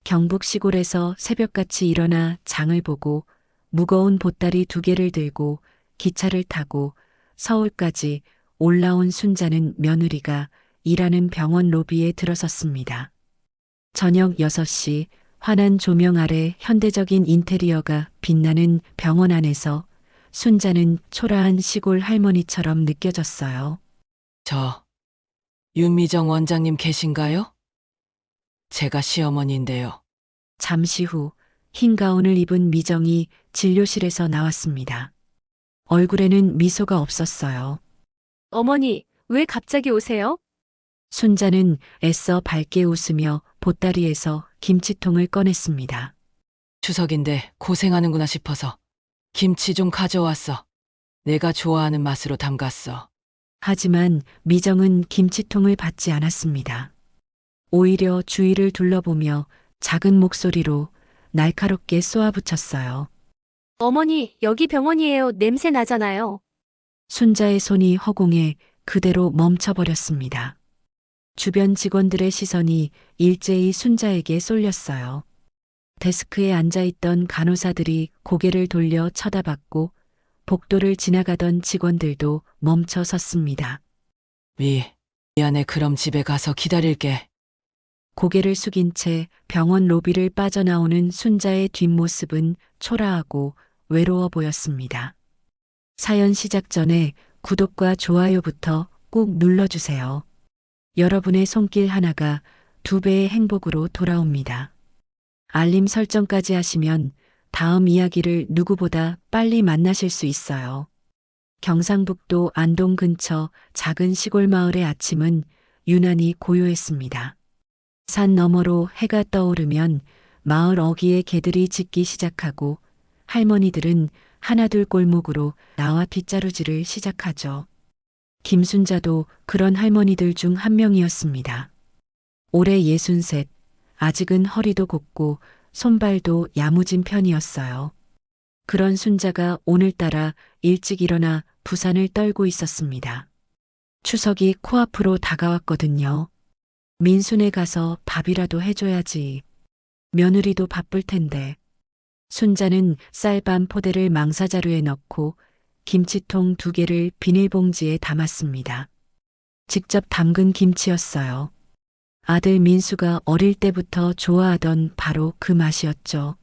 경북 시골에서 새벽같이 일어나 장을 보고 무거운 보따리 2개를 들고 기차를 타고 서울까지 올라온 순자는 며느리가 일하는 병원 로비에 들어섰습니다. 저녁 6시 환한 조명 아래 현대적인 인테리어가 빛나는 병원 안에서 순자는 초라한 시골 할머니처럼 느껴졌어요. 저, 윤미정 원장님 계신가요? 제가 시어머니인데요. 잠시 후 흰 가운을 입은 미정이 진료실에서 나왔습니다. 얼굴에는 미소가 없었어요. 어머니, 왜 갑자기 오세요? 순자는 애써 밝게 웃으며 보따리에서 김치통을 꺼냈습니다. 추석인데 고생하는구나 싶어서 김치 좀 가져왔어. 내가 좋아하는 맛으로 담갔어. 하지만 미정은 김치통을 받지 않았습니다. 오히려 주위를 둘러보며 작은 목소리로 날카롭게 쏘아붙였어요. 어머니, 여기 병원이에요. 냄새 나잖아요. 순자의 손이 허공에 그대로 멈춰버렸습니다. 주변 직원들의 시선이 일제히 순자에게 쏠렸어요. 데스크에 앉아있던 간호사들이 고개를 돌려 쳐다봤고 복도를 지나가던 직원들도 멈춰 섰습니다. 미안해. 그럼 집에 가서 기다릴게. 고개를 숙인 채 병원 로비를 빠져나오는 순자의 뒷모습은 초라하고 외로워 보였습니다. 사연 시작 전에 구독과 좋아요부터 꾹 눌러주세요. 여러분의 손길 하나가 2배의 행복으로 돌아옵니다. 알림 설정까지 하시면 다음 이야기를 누구보다 빨리 만나실 수 있어요. 경상북도 안동 근처 작은 시골 마을의 아침은 유난히 고요했습니다. 산 너머로 해가 떠오르면 마을 어귀의 개들이 짖기 시작하고 할머니들은 하나둘 골목으로 나와 빗자루질을 시작하죠. 김순자도 그런 할머니들 중 한 명이었습니다. 올해 63, 아직은 허리도 곱고 손발도 야무진 편이었어요. 그런 순자가 오늘따라 일찍 일어나 부산을 떨고 있었습니다. 추석이 코앞으로 다가왔거든요. 민순에 가서 밥이라도 해줘야지. 며느리도 바쁠 텐데. 순자는 쌀밥 포대를 망사자루에 넣고 김치통 2개를 비닐봉지에 담았습니다. 직접 담근 김치였어요. 아들 민수가 어릴 때부터 좋아하던 바로 그 맛이었죠.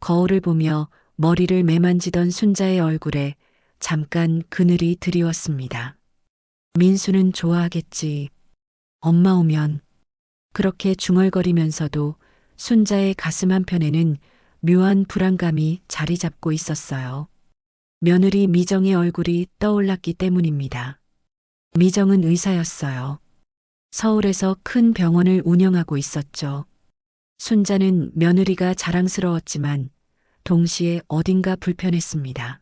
거울을 보며 머리를 매만지던 순자의 얼굴에 잠깐 그늘이 드리웠습니다. 민수는 좋아하겠지. 엄마 오면. 그렇게 중얼거리면서도 순자의 가슴 한편에는 묘한 불안감이 자리 잡고 있었어요. 며느리 미정의 얼굴이 떠올랐기 때문입니다. 미정은 의사였어요. 서울에서 큰 병원을 운영하고 있었죠. 순자는 며느리가 자랑스러웠지만 동시에 어딘가 불편했습니다.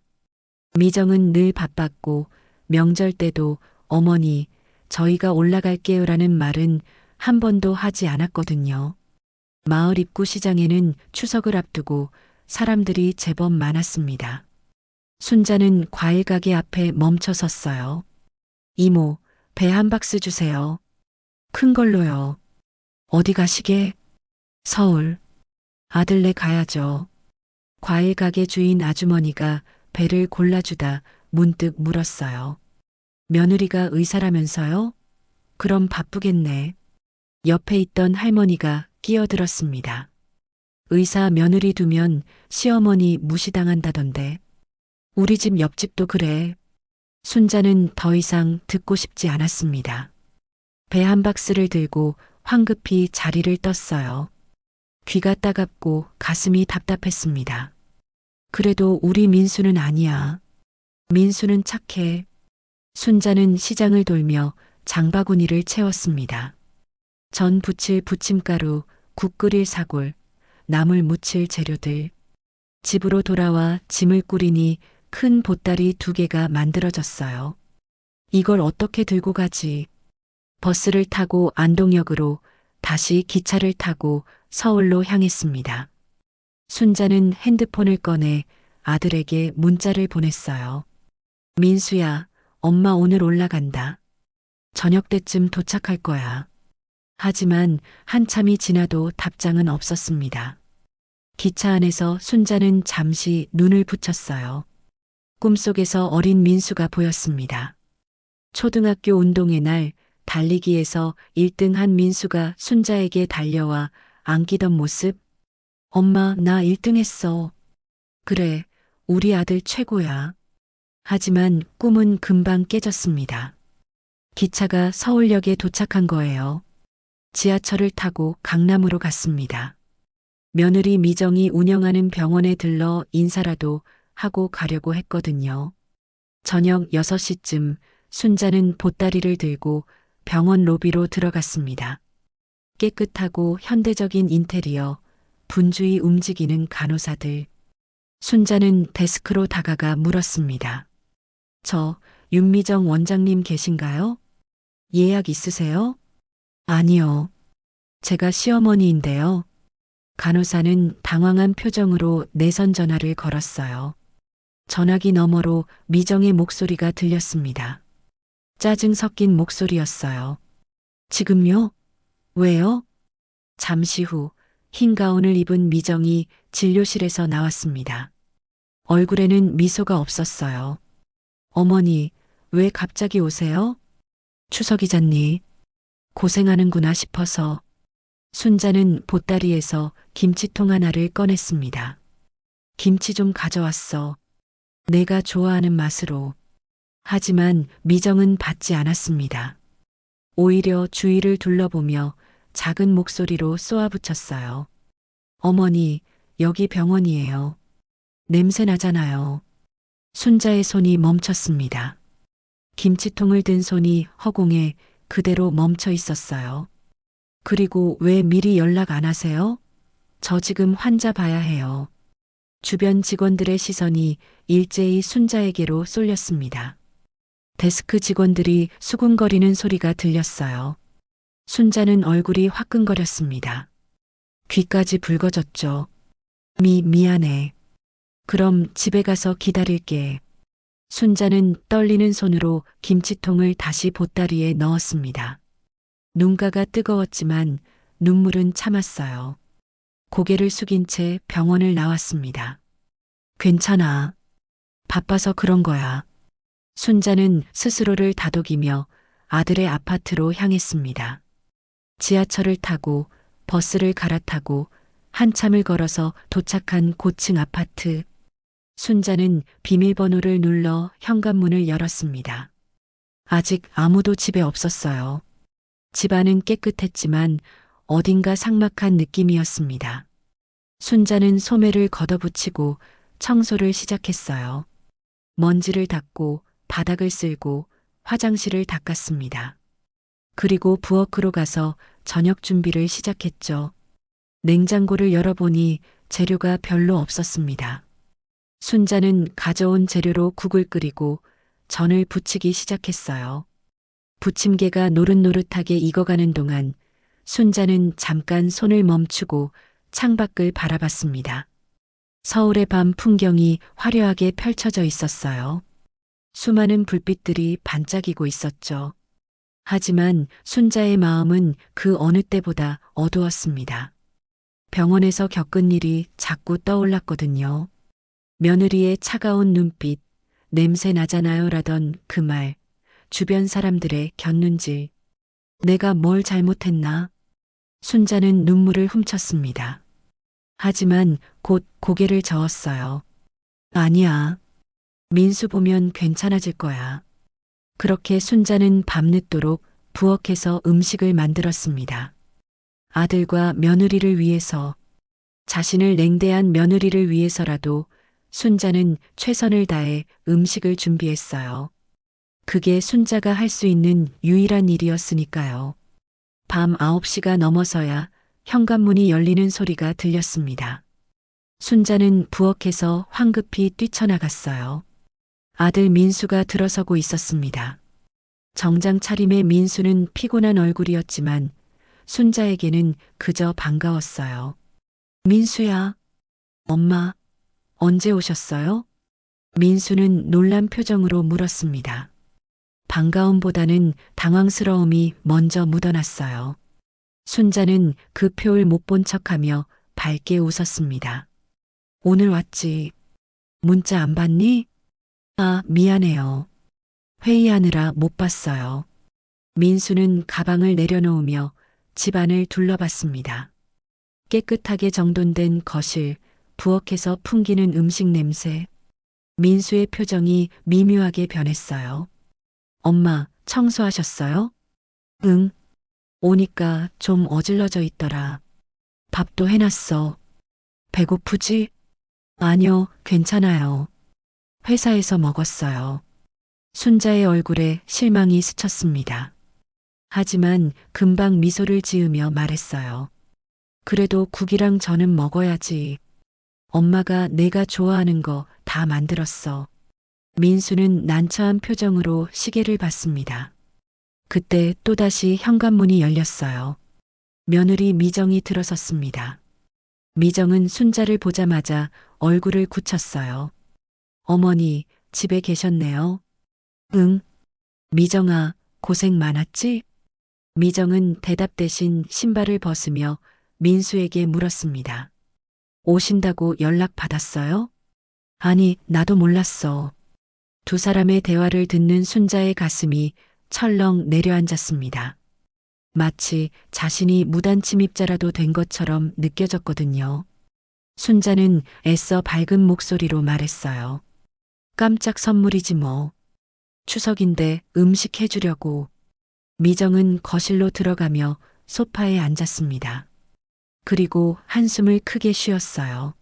미정은 늘 바빴고 명절 때도 어머니, 저희가 올라갈게요라는 말은 한 번도 하지 않았거든요. 마을 입구 시장에는 추석을 앞두고 사람들이 제법 많았습니다. 순자는 과일 가게 앞에 멈춰 섰어요. 이모, 배 한 박스 주세요. 큰 걸로요. 어디 가시게? 서울. 아들네 가야죠. 과일 가게 주인 아주머니가 배를 골라주다 문득 물었어요. 며느리가 의사라면서요? 그럼 바쁘겠네. 옆에 있던 할머니가 끼어들었습니다. 의사 며느리 두면 시어머니 무시당한다던데. 우리 집 옆집도 그래. 순자는 더 이상 듣고 싶지 않았습니다. 배 한 박스를 들고 황급히 자리를 떴어요. 귀가 따갑고 가슴이 답답했습니다. 그래도 우리 민수는 아니야. 민수는 착해. 순자는 시장을 돌며 장바구니를 채웠습니다. 전 부칠 부침가루, 국 끓일 사골, 나물 무칠 재료들. 집으로 돌아와 짐을 꾸리니 큰 보따리 2개가 만들어졌어요. 이걸 어떻게 들고 가지? 버스를 타고 안동역으로 다시 기차를 타고 서울로 향했습니다. 순자는 핸드폰을 꺼내 아들에게 문자를 보냈어요. 민수야, 엄마 오늘 올라간다. 저녁 때쯤 도착할 거야. 하지만 한참이 지나도 답장은 없었습니다. 기차 안에서 순자는 잠시 눈을 붙였어요. 꿈속에서 어린 민수가 보였습니다. 초등학교 운동회 날 달리기에서 1등한 민수가 순자에게 달려와 안기던 모습. 엄마, 나 1등 했어. 그래, 우리 아들 최고야. 하지만 꿈은 금방 깨졌습니다. 기차가 서울역에 도착한 거예요. 지하철을 타고 강남으로 갔습니다. 며느리 미정이 운영하는 병원에 들러 인사라도 하고 가려고 했거든요. 저녁 6시쯤 순자는 보따리를 들고 병원 로비로 들어갔습니다. 깨끗하고 현대적인 인테리어, 분주히 움직이는 간호사들. 순자는 데스크로 다가가 물었습니다. 저 윤미정 원장님 계신가요? 예약 있으세요? 아니요. 제가 시어머니인데요. 간호사는 당황한 표정으로 내선 전화를 걸었어요. 전화기 너머로 미정의 목소리가 들렸습니다. 짜증 섞인 목소리였어요. 지금요? 왜요? 잠시 후 흰 가운을 입은 미정이 진료실에서 나왔습니다. 얼굴에는 미소가 없었어요. 어머니, 왜 갑자기 오세요? 추석 이잖니. 고생하는구나 싶어서. 순자는 보따리에서 김치통 하나를 꺼냈습니다. 김치 좀 가져왔어. 내가 좋아하는 맛으로. 하지만 미정은 받지 않았습니다. 오히려 주위를 둘러보며 작은 목소리로 쏘아붙였어요. 어머니, 여기 병원이에요. 냄새 나잖아요. 순자의 손이 멈췄습니다. 김치통을 든 손이 허공에 그대로 멈춰 있었어요. 그리고 왜 미리 연락 안 하세요? 저 지금 환자 봐야 해요. 주변 직원들의 시선이 일제히 순자에게로 쏠렸습니다. 데스크 직원들이 수군거리는 소리가 들렸어요. 순자는 얼굴이 화끈거렸습니다. 귀까지 붉어졌죠. 미안해. 그럼 집에 가서 기다릴게. 순자는 떨리는 손으로 김치통을 다시 보따리에 넣었습니다. 눈가가 뜨거웠지만 눈물은 참았어요. 고개를 숙인 채 병원을 나왔습니다. 괜찮아. 바빠서 그런 거야. 순자는 스스로를 다독이며 아들의 아파트로 향했습니다. 지하철을 타고 버스를 갈아타고 한참을 걸어서 도착한 고층 아파트. 순자는 비밀번호를 눌러 현관문을 열었습니다. 아직 아무도 집에 없었어요. 집안은 깨끗했지만 어딘가 삭막한 느낌이었습니다. 순자는 소매를 걷어붙이고 청소를 시작했어요. 먼지를 닦고 바닥을 쓸고 화장실을 닦았습니다. 그리고 부엌으로 가서 저녁 준비를 시작했죠. 냉장고를 열어보니 재료가 별로 없었습니다. 순자는 가져온 재료로 국을 끓이고 전을 부치기 시작했어요. 부침개가 노릇노릇하게 익어가는 동안 순자는 잠깐 손을 멈추고 창밖을 바라봤습니다. 서울의 밤 풍경이 화려하게 펼쳐져 있었어요. 수많은 불빛들이 반짝이고 있었죠. 하지만 순자의 마음은 그 어느 때보다 어두웠습니다. 병원에서 겪은 일이 자꾸 떠올랐거든요. 며느리의 차가운 눈빛, 냄새 나잖아요 라던 그 말, 주변 사람들의 곁눈질. 내가 뭘 잘못했나? 순자는 눈물을 훔쳤습니다. 하지만 곧 고개를 저었어요. 아니야. 민수 보면 괜찮아질 거야. 그렇게 순자는 밤늦도록 부엌에서 음식을 만들었습니다. 아들과 며느리를 위해서, 자신을 냉대한 며느리를 위해서라도 순자는 최선을 다해 음식을 준비했어요. 그게 순자가 할 수 있는 유일한 일이었으니까요. 밤 9시가 넘어서야 현관문이 열리는 소리가 들렸습니다. 순자는 부엌에서 황급히 뛰쳐나갔어요. 아들 민수가 들어서고 있었습니다. 정장 차림의 민수는 피곤한 얼굴이었지만 순자에게는 그저 반가웠어요. 민수야, 엄마, 언제 오셨어요? 민수는 놀란 표정으로 물었습니다. 반가움보다는 당황스러움이 먼저 묻어났어요. 순자는 그 표를 못 본 척하며 밝게 웃었습니다. 오늘 왔지. 문자 안 받니? 아, 미안해요. 회의하느라 못 봤어요. 민수는 가방을 내려놓으며 집안을 둘러봤습니다. 깨끗하게 정돈된 거실, 부엌에서 풍기는 음식 냄새. 민수의 표정이 미묘하게 변했어요. 엄마, 청소하셨어요? 응. 오니까 좀 어질러져 있더라. 밥도 해놨어. 배고프지? 아니요, 괜찮아요. 회사에서 먹었어요. 순자의 얼굴에 실망이 스쳤습니다. 하지만 금방 미소를 지으며 말했어요. 그래도 국이랑 전은 먹어야지. 엄마가 내가 좋아하는 거 다 만들었어. 민수는 난처한 표정으로 시계를 봤습니다. 그때 또다시 현관문이 열렸어요. 며느리 미정이 들어섰습니다. 미정은 순자를 보자마자 얼굴을 굳혔어요. 어머니, 집에 계셨네요. 응. 미정아, 고생 많았지? 미정은 대답 대신 신발을 벗으며 민수에게 물었습니다. 오신다고 연락 받았어요? 아니, 나도 몰랐어. 두 사람의 대화를 듣는 순자의 가슴이 철렁 내려앉았습니다. 마치 자신이 무단 침입자라도 된 것처럼 느껴졌거든요. 순자는 애써 밝은 목소리로 말했어요. 깜짝 선물이지 뭐. 추석인데 음식 해주려고. 미정은 거실로 들어가며 소파에 앉았습니다. 그리고 한숨을 크게 쉬었어요.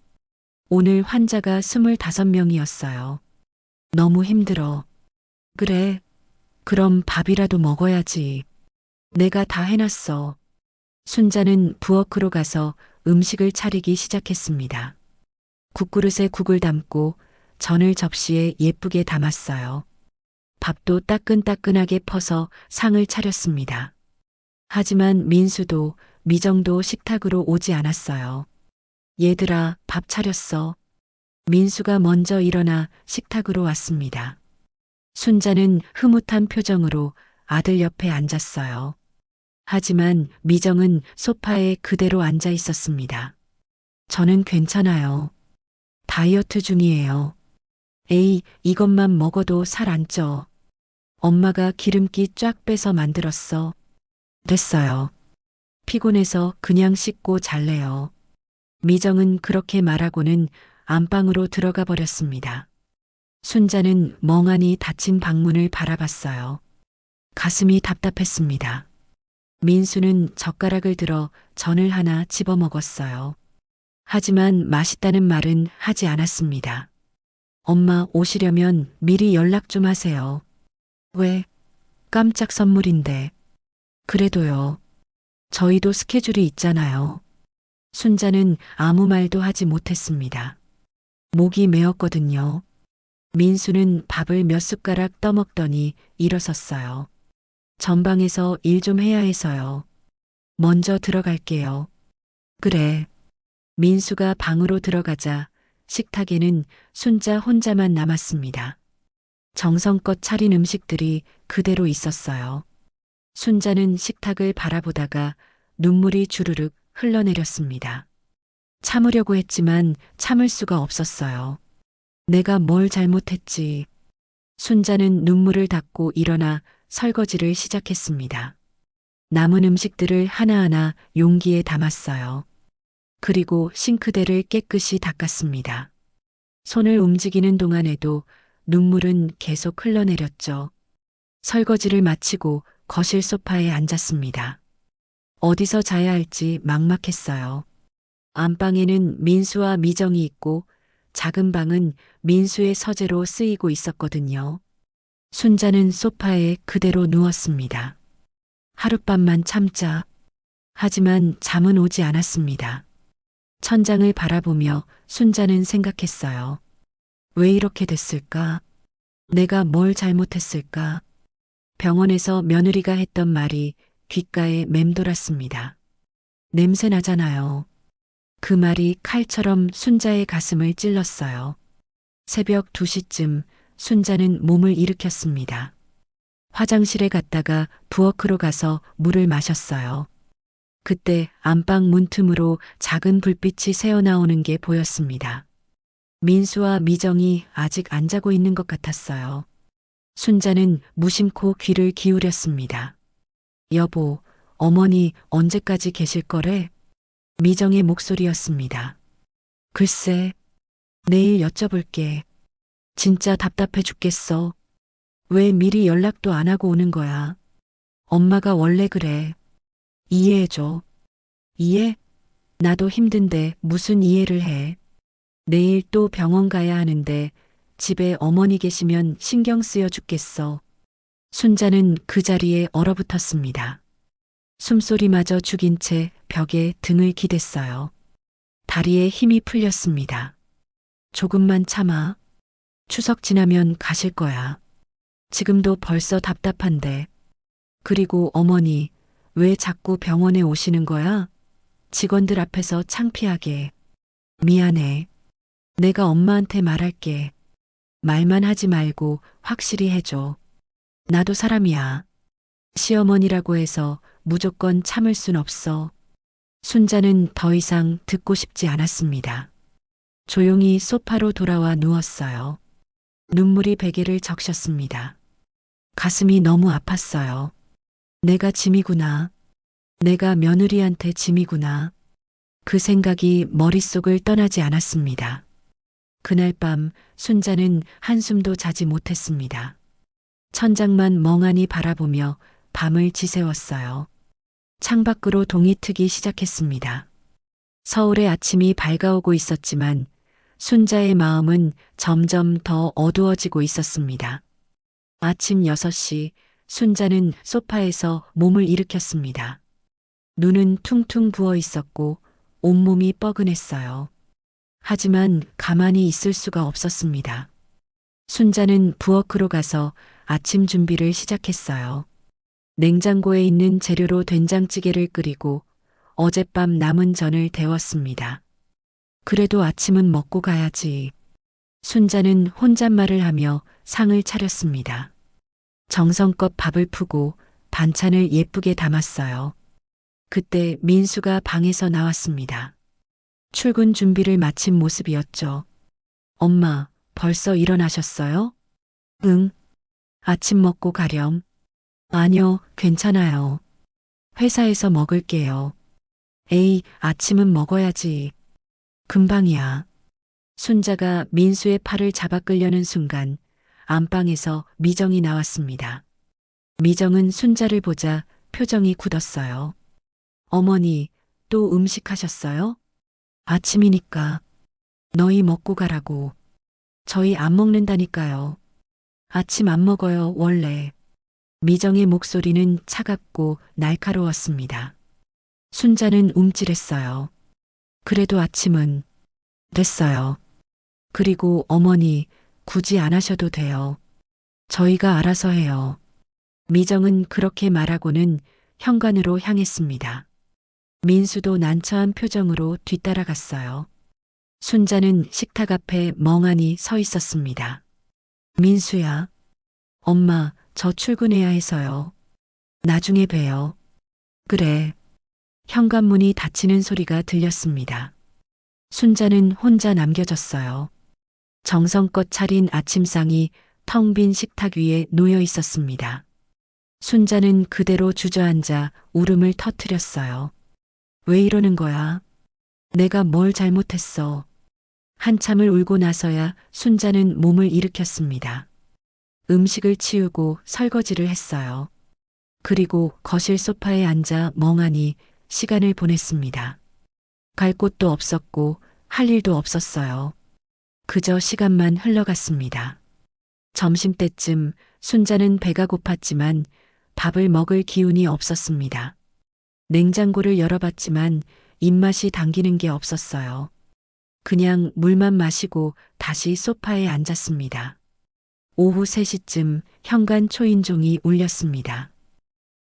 오늘 환자가 25명이었어요. 너무 힘들어. 그래. 그럼 밥이라도 먹어야지. 내가 다 해놨어. 순자는 부엌으로 가서 음식을 차리기 시작했습니다. 국그릇에 국을 담고 전을 접시에 예쁘게 담았어요. 밥도 따끈따끈하게 퍼서 상을 차렸습니다. 하지만 민수도 미정도 식탁으로 오지 않았어요. 얘들아, 밥 차렸어. 민수가 먼저 일어나 식탁으로 왔습니다. 순자는 흐뭇한 표정으로 아들 옆에 앉았어요. 하지만 미정은 소파에 그대로 앉아 있었습니다. 저는 괜찮아요. 다이어트 중이에요. 에이, 이것만 먹어도 살 안 쪄. 엄마가 기름기 쫙 빼서 만들었어. 됐어요. 피곤해서 그냥 씻고 잘래요. 미정은 그렇게 말하고는 안방으로 들어가 버렸습니다. 순자는 멍하니 닫힌 방문을 바라봤어요. 가슴이 답답했습니다. 민수는 젓가락을 들어 전을 하나 집어 먹었어요. 하지만 맛있다는 말은 하지 않았습니다. 엄마 오시려면 미리 연락 좀 하세요. 왜? 깜짝 선물인데. 그래도요. 저희도 스케줄이 있잖아요. 순자는 아무 말도 하지 못했습니다. 목이 메었거든요. 민수는 밥을 몇 숟가락 떠먹더니 일어섰어요. 전방에서 일 좀 해야 해서요. 먼저 들어갈게요. 그래. 민수가 방으로 들어가자 식탁에는 순자 혼자만 남았습니다. 정성껏 차린 음식들이 그대로 있었어요. 순자는 식탁을 바라보다가 눈물이 주르륵 흘러내렸습니다. 참으려고 했지만 참을 수가 없었어요. 내가 뭘 잘못했지. 순자는 눈물을 닦고 일어나 설거지를 시작했습니다. 남은 음식들을 하나하나 용기에 담았어요. 그리고 싱크대를 깨끗이 닦았습니다. 손을 움직이는 동안에도 눈물은 계속 흘러내렸죠. 설거지를 마치고 거실 소파에 앉았습니다. 어디서 자야 할지 막막했어요. 안방에는 민수와 미정이 있고 작은 방은 민수의 서재로 쓰이고 있었거든요. 순자는 소파에 그대로 누웠습니다. 하룻밤만 참자. 하지만 잠은 오지 않았습니다. 천장을 바라보며 순자는 생각했어요. 왜 이렇게 됐을까? 내가 뭘 잘못했을까? 병원에서 며느리가 했던 말이 귓가에 맴돌았습니다. 냄새 나잖아요. 그 말이 칼처럼 순자의 가슴을 찔렀어요. 새벽 2시쯤 순자는 몸을 일으켰습니다. 화장실에 갔다가 부엌으로 가서 물을 마셨어요. 그때 안방 문틈으로 작은 불빛이 새어나오는 게 보였습니다. 민수와 미정이 아직 안 자고 있는 것 같았어요. 순자는 무심코 귀를 기울였습니다. 여보, 어머니 언제까지 계실 거래? 미정의 목소리였습니다. 글쎄, 내일 여쭤볼게. 진짜 답답해 죽겠어. 왜 미리 연락도 안 하고 오는 거야? 엄마가 원래 그래. 이해해줘. 이해? 나도 힘든데 무슨 이해를 해. 내일 또 병원 가야 하는데 집에 어머니 계시면 신경 쓰여 죽겠어. 순자는 그 자리에 얼어붙었습니다. 숨소리마저 죽인 채 벽에 등을 기댔어요. 다리에 힘이 풀렸습니다. 조금만 참아. 추석 지나면 가실 거야. 지금도 벌써 답답한데. 그리고 어머니, 왜 자꾸 병원에 오시는 거야? 직원들 앞에서 창피하게. 미안해. 내가 엄마한테 말할게. 말만 하지 말고 확실히 해줘. 나도 사람이야. 시어머니라고 해서 무조건 참을 순 없어. 순자는 더 이상 듣고 싶지 않았습니다. 조용히 소파로 돌아와 누웠어요. 눈물이 베개를 적셨습니다. 가슴이 너무 아팠어요. 내가 짐이구나. 내가 며느리한테 짐이구나. 그 생각이 머릿속을 떠나지 않았습니다. 그날 밤 순자는 한숨도 자지 못했습니다. 천장만 멍하니 바라보며 밤을 지새웠어요. 창밖으로 동이 트기 시작했습니다. 서울의 아침이 밝아오고 있었지만 순자의 마음은 점점 더 어두워지고 있었습니다. 아침 6시 순자는 소파에서 몸을 일으켰습니다. 눈은 퉁퉁 부어 있었고 온몸이 뻐근했어요. 하지만 가만히 있을 수가 없었습니다. 순자는 부엌으로 가서 아침 준비를 시작했어요. 냉장고에 있는 재료로 된장찌개를 끓이고 어젯밤 남은 전을 데웠습니다. 그래도 아침은 먹고 가야지. 순자는 혼잣말을 하며 상을 차렸습니다. 정성껏 밥을 푸고 반찬을 예쁘게 담았어요. 그때 민수가 방에서 나왔습니다. 출근 준비를 마친 모습이었죠. 엄마, 벌써 일어나셨어요? 응. 아침 먹고 가렴. 아니요, 괜찮아요. 회사에서 먹을게요. 에이, 아침은 먹어야지. 금방이야. 순자가 민수의 팔을 잡아 끌려는 순간 안방에서 미정이 나왔습니다. 미정은 순자를 보자 표정이 굳었어요. 어머니, 또 음식 하셨어요? 아침이니까. 너희 먹고 가라고. 저희 안 먹는다니까요. 아침 안 먹어요, 원래. 미정의 목소리는 차갑고 날카로웠습니다. 순자는 움찔했어요. 그래도 아침은 됐어요. 그리고 어머니, 굳이 안 하셔도 돼요. 저희가 알아서 해요. 미정은 그렇게 말하고는 현관으로 향했습니다. 민수도 난처한 표정으로 뒤따라갔어요. 순자는 식탁 앞에 멍하니 서 있었습니다. 민수야. 엄마, 저 출근해야 해서요. 나중에 봬요. 그래. 현관문이 닫히는 소리가 들렸습니다. 순자는 혼자 남겨졌어요. 정성껏 차린 아침상이 텅 빈 식탁 위에 놓여 있었습니다. 순자는 그대로 주저앉아 울음을 터뜨렸어요. 왜 이러는 거야? 내가 뭘 잘못했어? 한참을 울고 나서야 순자는 몸을 일으켰습니다. 음식을 치우고 설거지를 했어요. 그리고 거실 소파에 앉아 멍하니 시간을 보냈습니다. 갈 곳도 없었고 할 일도 없었어요. 그저 시간만 흘러갔습니다. 점심때쯤 순자는 배가 고팠지만 밥을 먹을 기운이 없었습니다. 냉장고를 열어봤지만 입맛이 당기는 게 없었어요. 그냥 물만 마시고 다시 소파에 앉았습니다. 오후 3시쯤 현관 초인종이 울렸습니다.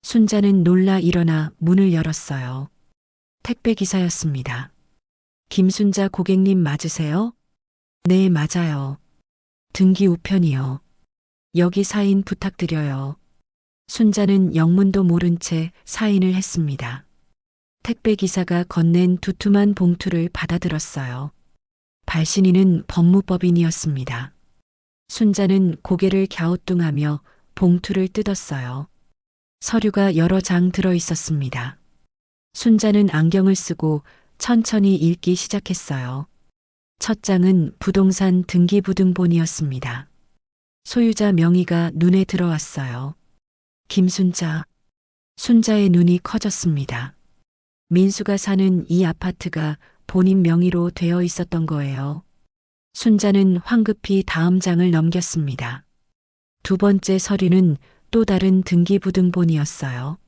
순자는 놀라 일어나 문을 열었어요. 택배 기사였습니다. 김순자 고객님 맞으세요? 네, 맞아요. 등기 우편이요. 여기 사인 부탁드려요. 순자는 영문도 모른 채 사인을 했습니다. 택배기사가 건넨 두툼한 봉투를 받아들었어요. 발신인은 법무법인이었습니다. 순자는 고개를 갸우뚱하며 봉투를 뜯었어요. 서류가 여러 장 들어 있었습니다. 순자는 안경을 쓰고 천천히 읽기 시작했어요. 첫 장은 부동산 등기부등본이었습니다. 소유자 명의가 눈에 들어왔어요. 김순자. 순자의 눈이 커졌습니다. 민수가 사는 이 아파트가 본인 명의로 되어 있었던 거예요. 순자는 황급히 다음 장을 넘겼습니다. 두 번째 서류는 또 다른 등기부등본이었어요.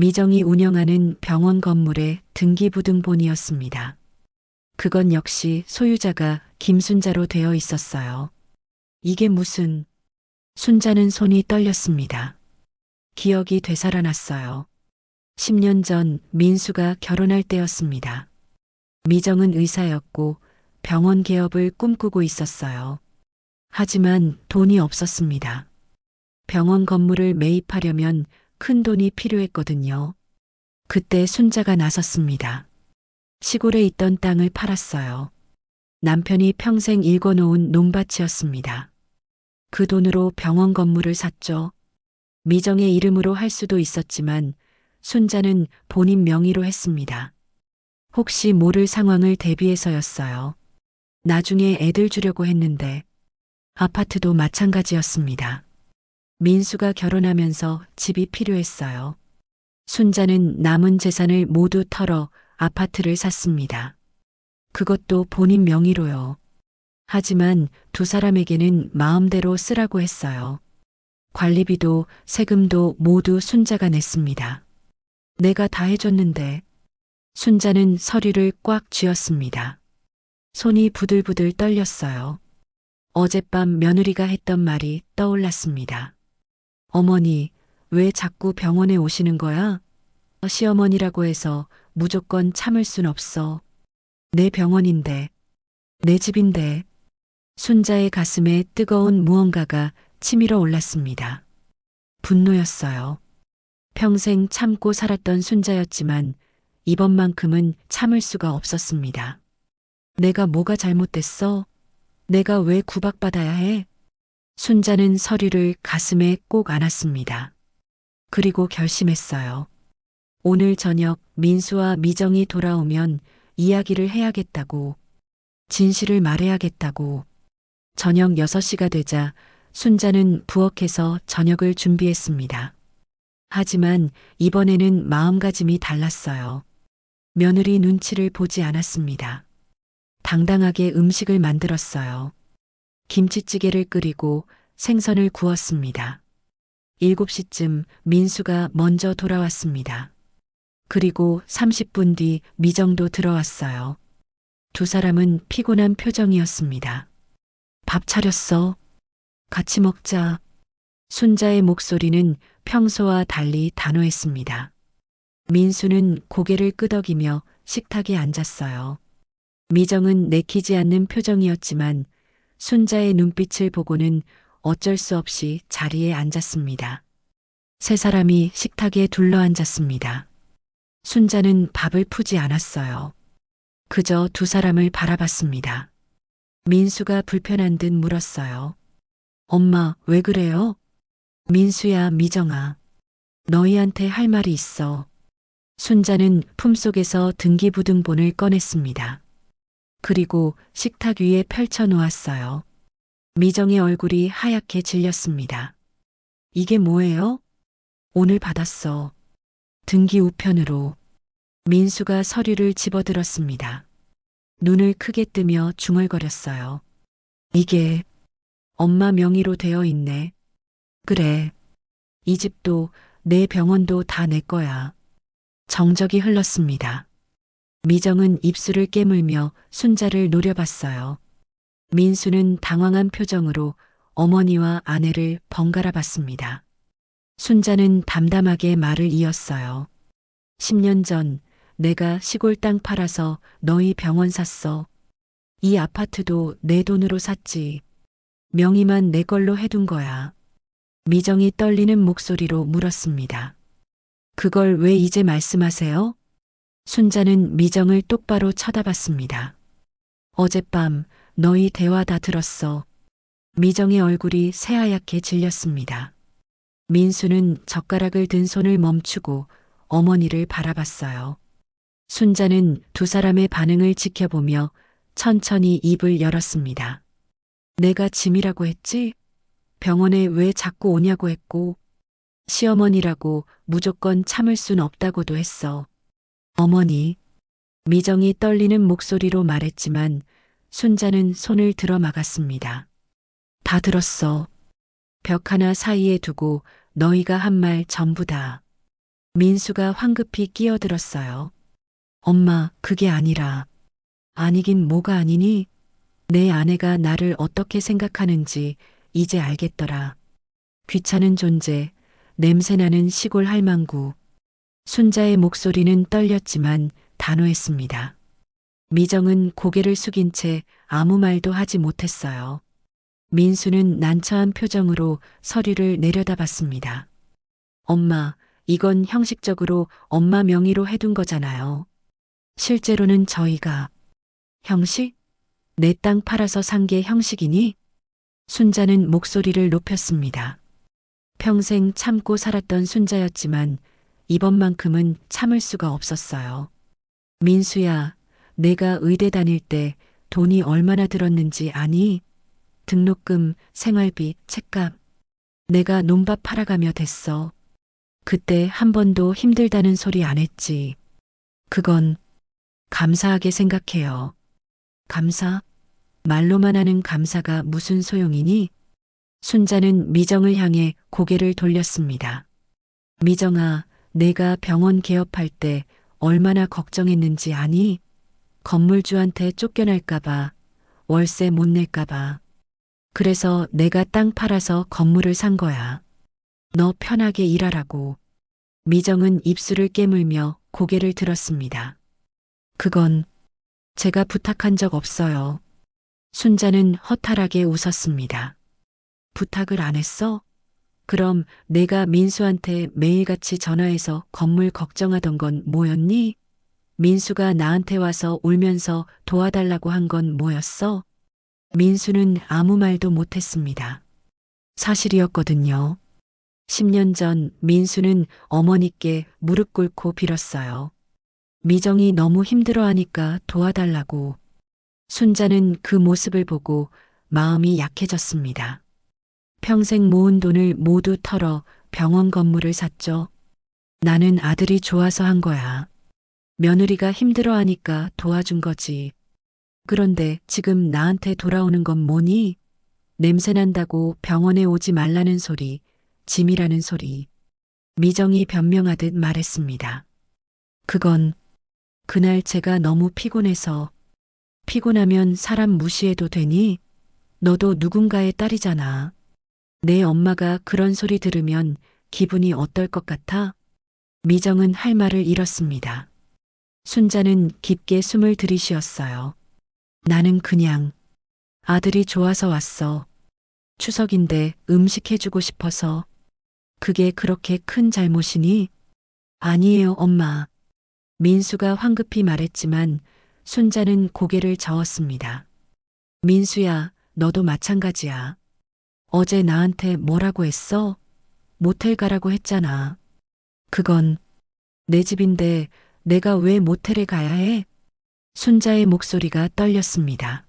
미정이 운영하는 병원 건물의 등기부등본이었습니다. 그건 역시 소유자가 김순자로 되어 있었어요. 이게 무슨... 순자는 손이 떨렸습니다. 기억이 되살아났어요. 10년 전 민수가 결혼할 때였습니다. 미정은 의사였고 병원 개업을 꿈꾸고 있었어요. 하지만 돈이 없었습니다. 병원 건물을 매입하려면 큰 돈이 필요했거든요. 그때 순자가 나섰습니다. 시골에 있던 땅을 팔았어요. 남편이 평생 일궈놓은 논밭이었습니다. 그 돈으로 병원 건물을 샀죠. 미정의 이름으로 할 수도 있었지만 순자는 본인 명의로 했습니다. 혹시 모를 상황을 대비해서였어요. 나중에 애들 주려고 했는데 아파트도 마찬가지였습니다. 민수가 결혼하면서 집이 필요했어요. 순자는 남은 재산을 모두 털어 아파트를 샀습니다. 그것도 본인 명의로요. 하지만 두 사람에게는 마음대로 쓰라고 했어요. 관리비도 세금도 모두 순자가 냈습니다. 내가 다 해줬는데. 순자는 서류를 꽉 쥐었습니다. 손이 부들부들 떨렸어요. 어젯밤 며느리가 했던 말이 떠올랐습니다. 어머니, 왜 자꾸 병원에 오시는 거야? 시어머니라고 해서 무조건 참을 순 없어. 내 병원인데, 내 집인데. 순자의 가슴에 뜨거운 무언가가 치밀어 올랐습니다. 분노였어요. 평생 참고 살았던 순자였지만 이번만큼은 참을 수가 없었습니다. 내가 뭐가 잘못됐어? 내가 왜 구박받아야 해? 순자는 서류를 가슴에 꼭 안았습니다. 그리고 결심했어요. 오늘 저녁 민수와 미정이 돌아오면 이야기를 해야겠다고, 진실을 말해야겠다고. 저녁 6시가 되자 순자는 부엌에서 저녁을 준비했습니다. 하지만 이번에는 마음가짐이 달랐어요. 며느리 눈치를 보지 않았습니다. 당당하게 음식을 만들었어요. 김치찌개를 끓이고 생선을 구웠습니다. 7시쯤 민수가 먼저 돌아왔습니다. 그리고 30분 뒤 미정도 들어왔어요. 두 사람은 피곤한 표정이었습니다. 밥 차렸어. 같이 먹자. 순자의 목소리는 평소와 달리 단호했습니다. 민수는 고개를 끄덕이며 식탁에 앉았어요. 미정은 내키지 않는 표정이었지만 순자의 눈빛을 보고는 어쩔 수 없이 자리에 앉았습니다. 세 사람이 식탁에 둘러앉았습니다. 순자는 밥을 푸지 않았어요. 그저 두 사람을 바라봤습니다. 민수가 불편한 듯 물었어요. 엄마, 왜 그래요? 민수야, 미정아. 너희한테 할 말이 있어. 순자는 품속에서 등기부등본을 꺼냈습니다. 그리고 식탁 위에 펼쳐 놓았어요. 미정의 얼굴이 하얗게 질렸습니다. 이게 뭐예요? 오늘 받았어. 등기 우편으로. 민수가 서류를 집어들었습니다. 눈을 크게 뜨며 중얼거렸어요. 이게 엄마 명의로 되어 있네. 그래. 이 집도 내 병원도 다 내 거야. 정적이 흘렀습니다. 미정은 입술을 깨물며 순자를 노려봤어요. 민수는 당황한 표정으로 어머니와 아내를 번갈아 봤습니다. 순자는 담담하게 말을 이었어요. 10년 전 내가 시골 땅 팔아서 너희 병원 샀어. 이 아파트도 내 돈으로 샀지. 명의만 내 걸로 해둔 거야. 미정이 떨리는 목소리로 물었습니다. 그걸 왜 이제 말씀하세요? 순자는 미정을 똑바로 쳐다봤습니다. 어젯밤 너희 대화 다 들었어. 미정의 얼굴이 새하얗게 질렸습니다. 민수는 젓가락을 든 손을 멈추고 어머니를 바라봤어요. 순자는 두 사람의 반응을 지켜보며 천천히 입을 열었습니다. 내가 짐이라고 했지? 병원에 왜 자꾸 오냐고 했고, 시어머니라고 무조건 참을 순 없다고도 했어. 어머니, 미정이 떨리는 목소리로 말했지만 순자는 손을 들어 막았습니다. 다 들었어. 벽 하나 사이에 두고 너희가 한 말 전부 다. 민수가 황급히 끼어들었어요. 엄마, 그게 아니라. 아니긴 뭐가 아니니? 내 아내가 나를 어떻게 생각하는지 이제 알겠더라. 귀찮은 존재, 냄새나는 시골 할망구. 순자의 목소리는 떨렸지만 단호했습니다. 미정은 고개를 숙인 채 아무 말도 하지 못했어요. 민수는 난처한 표정으로 서류를 내려다봤습니다. 엄마, 이건 형식적으로 엄마 명의로 해둔 거잖아요. 실제로는 저희가 형식? 내 땅 팔아서 산 게 형식이니? 순자는 목소리를 높였습니다. 평생 참고 살았던 순자였지만 이번만큼은 참을 수가 없었어요. 민수야, 내가 의대 다닐 때 돈이 얼마나 들었는지 아니? 등록금, 생활비, 책값. 내가 논밭 팔아가며 됐어. 그때 한 번도 힘들다는 소리 안 했지. 그건 감사하게 생각해요. 감사? 말로만 하는 감사가 무슨 소용이니? 순자는 미정을 향해 고개를 돌렸습니다. 미정아, 내가 병원 개업할 때 얼마나 걱정했는지 아니? 건물주한테 쫓겨날까봐, 월세 못 낼까봐. 그래서 내가 땅 팔아서 건물을 산 거야. 너 편하게 일하라고. 미정은 입술을 깨물며 고개를 들었습니다. 그건 제가 부탁한 적 없어요. 순자는 허탈하게 웃었습니다. 부탁을 안 했어? 그럼 내가 민수한테 매일같이 전화해서 건물 걱정하던 건 뭐였니? 민수가 나한테 와서 울면서 도와달라고 한 건 뭐였어? 민수는 아무 말도 못했습니다. 사실이었거든요. 10년 전 민수는 어머니께 무릎 꿇고 빌었어요. 미정이 너무 힘들어하니까 도와달라고. 순자는 그 모습을 보고 마음이 약해졌습니다. 평생 모은 돈을 모두 털어 병원 건물을 샀죠. 나는 아들이 좋아서 한 거야. 며느리가 힘들어하니까 도와준 거지. 그런데 지금 나한테 돌아오는 건 뭐니? 냄새난다고 병원에 오지 말라는 소리, 짐이라는 소리. 미정이 변명하듯 말했습니다. 그건 그날 제가 너무 피곤해서. 피곤하면 사람 무시해도 되니? 너도 누군가의 딸이잖아. 내 엄마가 그런 소리 들으면 기분이 어떨 것 같아? 미정은 할 말을 잃었습니다. 순자는 깊게 숨을 들이쉬었어요. 나는 그냥 아들이 좋아서 왔어. 추석인데 음식 해주고 싶어서. 그게 그렇게 큰 잘못이니? 아니에요, 엄마. 민수가 황급히 말했지만 순자는 고개를 저었습니다. 민수야, 너도 마찬가지야. 어제 나한테 뭐라고 했어? 모텔 가라고 했잖아. 그건 내 집인데 내가 왜 모텔에 가야 해? 순자의 목소리가 떨렸습니다.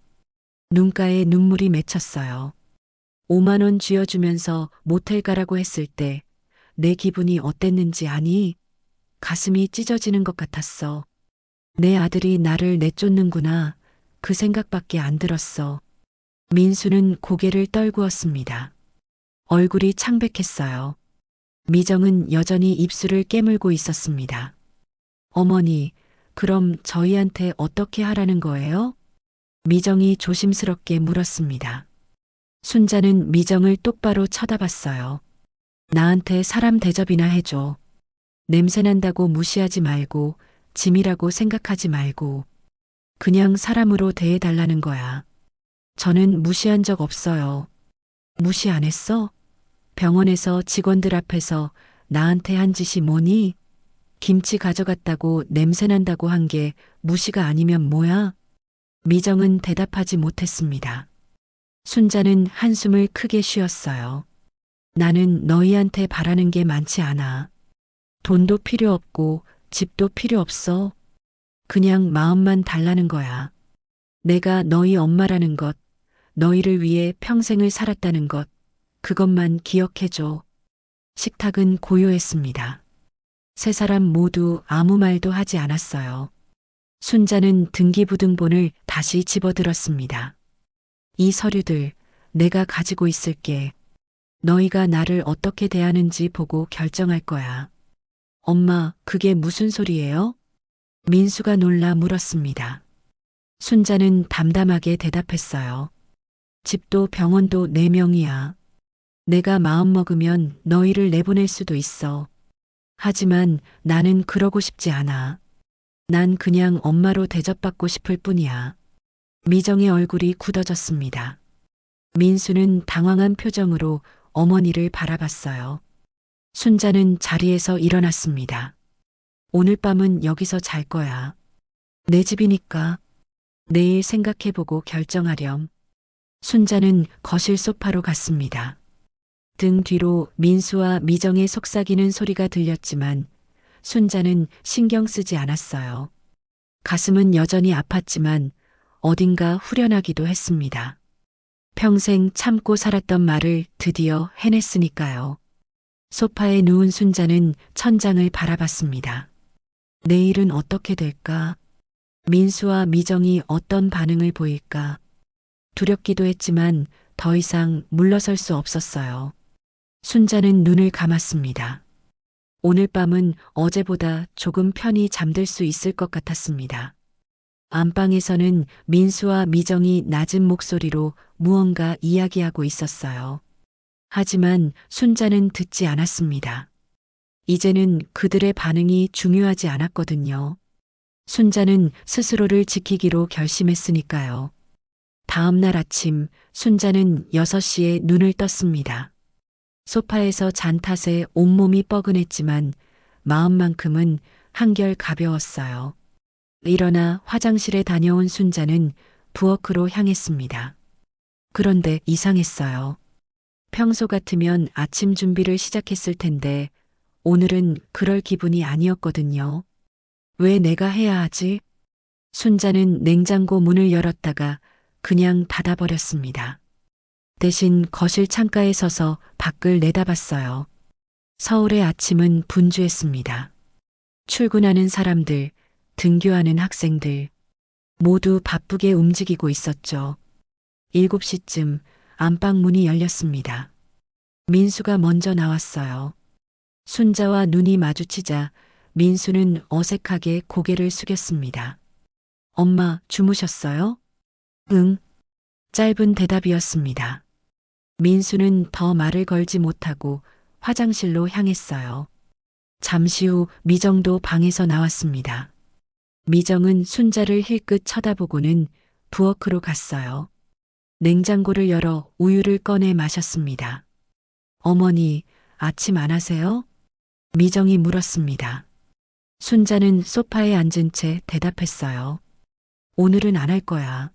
눈가에 눈물이 맺혔어요. 5만 원 쥐어주면서 모텔 가라고 했을 때 내 기분이 어땠는지 아니? 가슴이 찢어지는 것 같았어. 내 아들이 나를 내쫓는구나. 그 생각밖에 안 들었어. 민수는 고개를 떨구었습니다. 얼굴이 창백했어요. 미정은 여전히 입술을 깨물고 있었습니다. 어머니, 그럼 저희한테 어떻게 하라는 거예요? 미정이 조심스럽게 물었습니다. 순자는 미정을 똑바로 쳐다봤어요. 나한테 사람 대접이나 해줘. 냄새난다고 무시하지 말고 짐이라고 생각하지 말고 그냥 사람으로 대해달라는 거야. 저는 무시한 적 없어요. 무시 안 했어? 병원에서 직원들 앞에서 나한테 한 짓이 뭐니? 김치 가져갔다고 냄새난다고 한 게 무시가 아니면 뭐야? 미정은 대답하지 못했습니다. 순자는 한숨을 크게 쉬었어요. 나는 너희한테 바라는 게 많지 않아. 돈도 필요 없고 집도 필요 없어. 그냥 마음만 달라는 거야. 내가 너희 엄마라는 것, 너희를 위해 평생을 살았다는 것, 그것만 기억해줘. 식탁은 고요했습니다. 세 사람 모두 아무 말도 하지 않았어요. 순자는 등기부등본을 다시 집어들었습니다. 이 서류들 내가 가지고 있을게. 너희가 나를 어떻게 대하는지 보고 결정할 거야. 엄마, 그게 무슨 소리예요? 민수가 놀라 물었습니다. 순자는 담담하게 대답했어요. 집도 병원도 내 명이야. 내가 마음먹으면 너희를 내보낼 수도 있어. 하지만 나는 그러고 싶지 않아. 난 그냥 엄마로 대접받고 싶을 뿐이야. 미정의 얼굴이 굳어졌습니다. 민수는 당황한 표정으로 어머니를 바라봤어요. 순자는 자리에서 일어났습니다. 오늘 밤은 여기서 잘 거야. 내 집이니까. 내일 생각해보고 결정하렴. 순자는 거실 소파로 갔습니다. 등 뒤로 민수와 미정의 속삭이는 소리가 들렸지만 순자는 신경 쓰지 않았어요. 가슴은 여전히 아팠지만 어딘가 후련하기도 했습니다. 평생 참고 살았던 말을 드디어 해냈으니까요. 소파에 누운 순자는 천장을 바라봤습니다. 내일은 어떻게 될까? 민수와 미정이 어떤 반응을 보일까? 두렵기도 했지만 더 이상 물러설 수 없었어요. 순자는 눈을 감았습니다. 오늘 밤은 어제보다 조금 편히 잠들 수 있을 것 같았습니다. 안방에서는 민수와 미정이 낮은 목소리로 무언가 이야기하고 있었어요. 하지만 순자는 듣지 않았습니다. 이제는 그들의 반응이 중요하지 않았거든요. 순자는 스스로를 지키기로 결심했으니까요. 다음 날 아침 순자는 6시에 눈을 떴습니다. 소파에서 잔 탓에 온몸이 뻐근했지만 마음만큼은 한결 가벼웠어요. 일어나 화장실에 다녀온 순자는 부엌으로 향했습니다. 그런데 이상했어요. 평소 같으면 아침 준비를 시작했을 텐데 오늘은 그럴 기분이 아니었거든요. 왜 내가 해야 하지? 순자는 냉장고 문을 열었다가 그냥 닫아버렸습니다. 대신 거실 창가에 서서 밖을 내다봤어요. 서울의 아침은 분주했습니다. 출근하는 사람들, 등교하는 학생들, 모두 바쁘게 움직이고 있었죠. 7시쯤 안방 문이 열렸습니다. 민수가 먼저 나왔어요. 순자와 눈이 마주치자 민수는 어색하게 고개를 숙였습니다. 엄마, 주무셨어요? 응. 짧은 대답이었습니다. 민수는 더 말을 걸지 못하고 화장실로 향했어요. 잠시 후 미정도 방에서 나왔습니다. 미정은 순자를 힐끗 쳐다보고는 부엌으로 갔어요. 냉장고를 열어 우유를 꺼내 마셨습니다. 어머니, 아침 안 하세요? 미정이 물었습니다. 순자는 소파에 앉은 채 대답했어요. 오늘은 안 할 거야.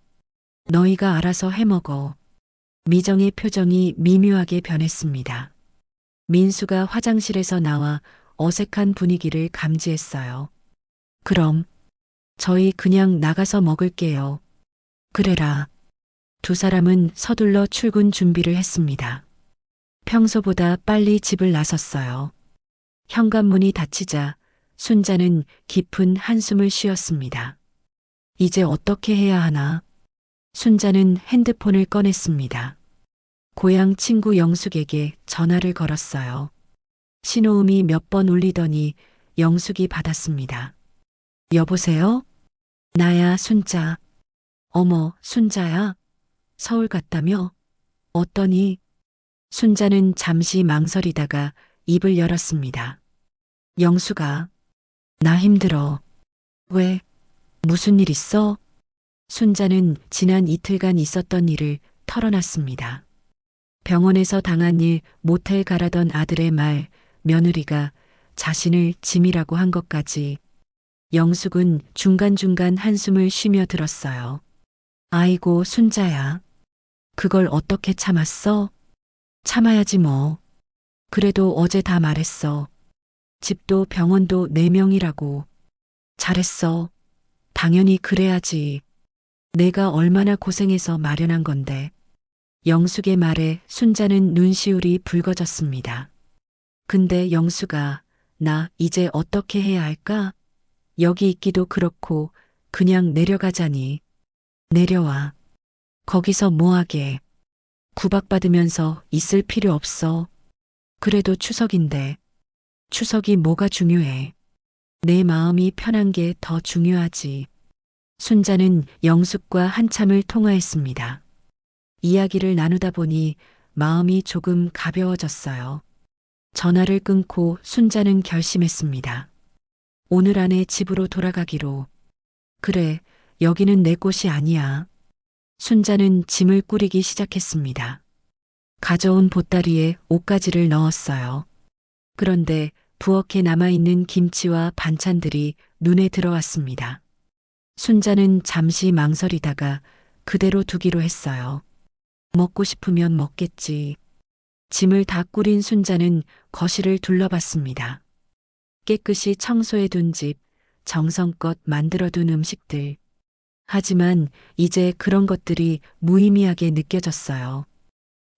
너희가 알아서 해먹어. 미정의 표정이 미묘하게 변했습니다. 민수가 화장실에서 나와 어색한 분위기를 감지했어요. 그럼 저희 그냥 나가서 먹을게요. 그래라. 두 사람은 서둘러 출근 준비를 했습니다. 평소보다 빨리 집을 나섰어요. 현관문이 닫히자 순자는 깊은 한숨을 쉬었습니다. 이제 어떻게 해야 하나? 순자는 핸드폰을 꺼냈습니다. 고향 친구 영숙에게 전화를 걸었어요. 신호음이 몇 번 울리더니 영숙이 받았습니다. 여보세요? 나야, 순자. 어머, 순자야. 서울 갔다며? 어떠니? 순자는 잠시 망설이다가 입을 열었습니다. 영숙아, 나 힘들어. 왜? 무슨 일 있어? 순자는 지난 이틀간 있었던 일을 털어놨습니다. 병원에서 당한 일, 모텔 가라던 아들의 말, 며느리가 자신을 짐이라고 한 것까지. 영숙은 중간중간 한숨을 쉬며 들었어요. 아이고, 순자야. 그걸 어떻게 참았어? 참아야지 뭐. 그래도 어제 다 말했어. 집도 병원도 네 명이라고. 잘했어. 당연히 그래야지. 내가 얼마나 고생해서 마련한 건데. 영숙의 말에 순자는 눈시울이 붉어졌습니다. 근데 영숙아, 나 이제 어떻게 해야 할까? 여기 있기도 그렇고 그냥 내려가자니. 내려와. 거기서 뭐하게. 구박받으면서 있을 필요 없어. 그래도 추석인데. 추석이 뭐가 중요해. 내 마음이 편한 게 더 중요하지. 순자는 영숙과 한참을 통화했습니다. 이야기를 나누다 보니 마음이 조금 가벼워졌어요. 전화를 끊고 순자는 결심했습니다. 오늘 안에 집으로 돌아가기로. 그래, 여기는 내 곳이 아니야. 순자는 짐을 꾸리기 시작했습니다. 가져온 보따리에 옷가지를 넣었어요. 그런데 부엌에 남아있는 김치와 반찬들이 눈에 들어왔습니다. 순자는 잠시 망설이다가 그대로 두기로 했어요. 먹고 싶으면 먹겠지. 짐을 다 꾸린 순자는 거실을 둘러봤습니다. 깨끗이 청소해둔 집, 정성껏 만들어둔 음식들. 하지만 이제 그런 것들이 무의미하게 느껴졌어요.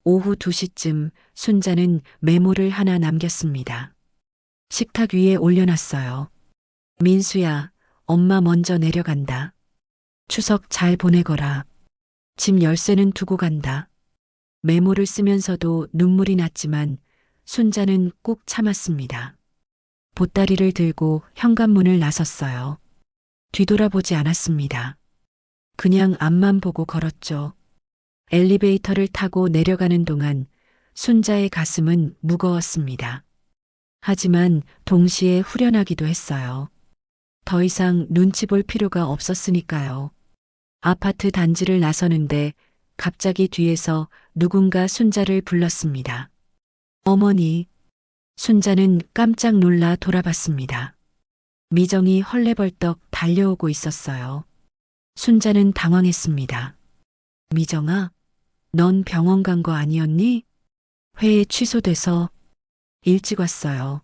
오후 2시쯤 순자는 메모를 하나 남겼습니다. 식탁 위에 올려놨어요. 민수야, 엄마 먼저 내려간다. 추석 잘 보내거라. 집 열쇠는 두고 간다. 메모를 쓰면서도 눈물이 났지만 순자는 꾹 참았습니다. 보따리를 들고 현관문을 나섰어요. 뒤돌아보지 않았습니다. 그냥 앞만 보고 걸었죠. 엘리베이터를 타고 내려가는 동안 순자의 가슴은 무거웠습니다. 하지만 동시에 후련하기도 했어요. 더 이상 눈치 볼 필요가 없었으니까요. 아파트 단지를 나서는데 갑자기 뒤에서 누군가 순자를 불렀습니다. 어머니. 순자는 깜짝 놀라 돌아봤습니다. 미정이 헐레벌떡 달려오고 있었어요. 순자는 당황했습니다. 미정아, 넌 병원 간 거 아니었니? 회의 취소돼서 일찍 왔어요.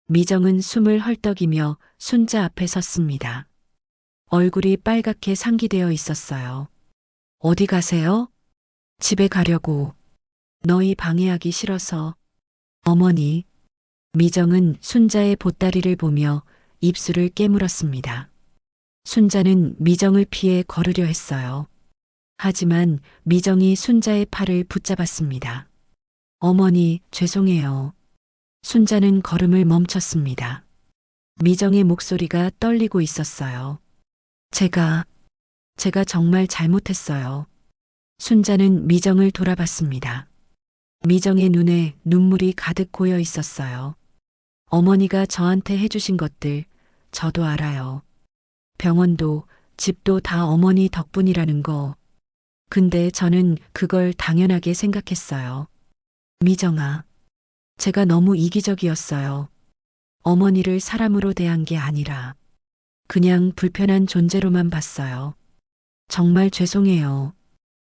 미정은 숨을 헐떡이며 순자 앞에 섰습니다. 얼굴이 빨갛게 상기되어 있었어요. 어디 가세요? 집에 가려고. 너희 방해하기 싫어서. 어머니. 미정은 순자의 보따리를 보며 입술을 깨물었습니다. 순자는 미정을 피해 걸으려 했어요. 하지만 미정이 순자의 팔을 붙잡았습니다. 어머니, 죄송해요. 순자는 걸음을 멈췄습니다. 미정의 목소리가 떨리고 있었어요. 제가 정말 잘못했어요. 순자는 미정을 돌아봤습니다. 미정의 눈에 눈물이 가득 고여 있었어요. 어머니가 저한테 해주신 것들 저도 알아요. 병원도 집도 다 어머니 덕분이라는 거. 근데 저는 그걸 당연하게 생각했어요. 미정아, 제가 너무 이기적이었어요. 어머니를 사람으로 대한 게 아니라 그냥 불편한 존재로만 봤어요. 정말 죄송해요.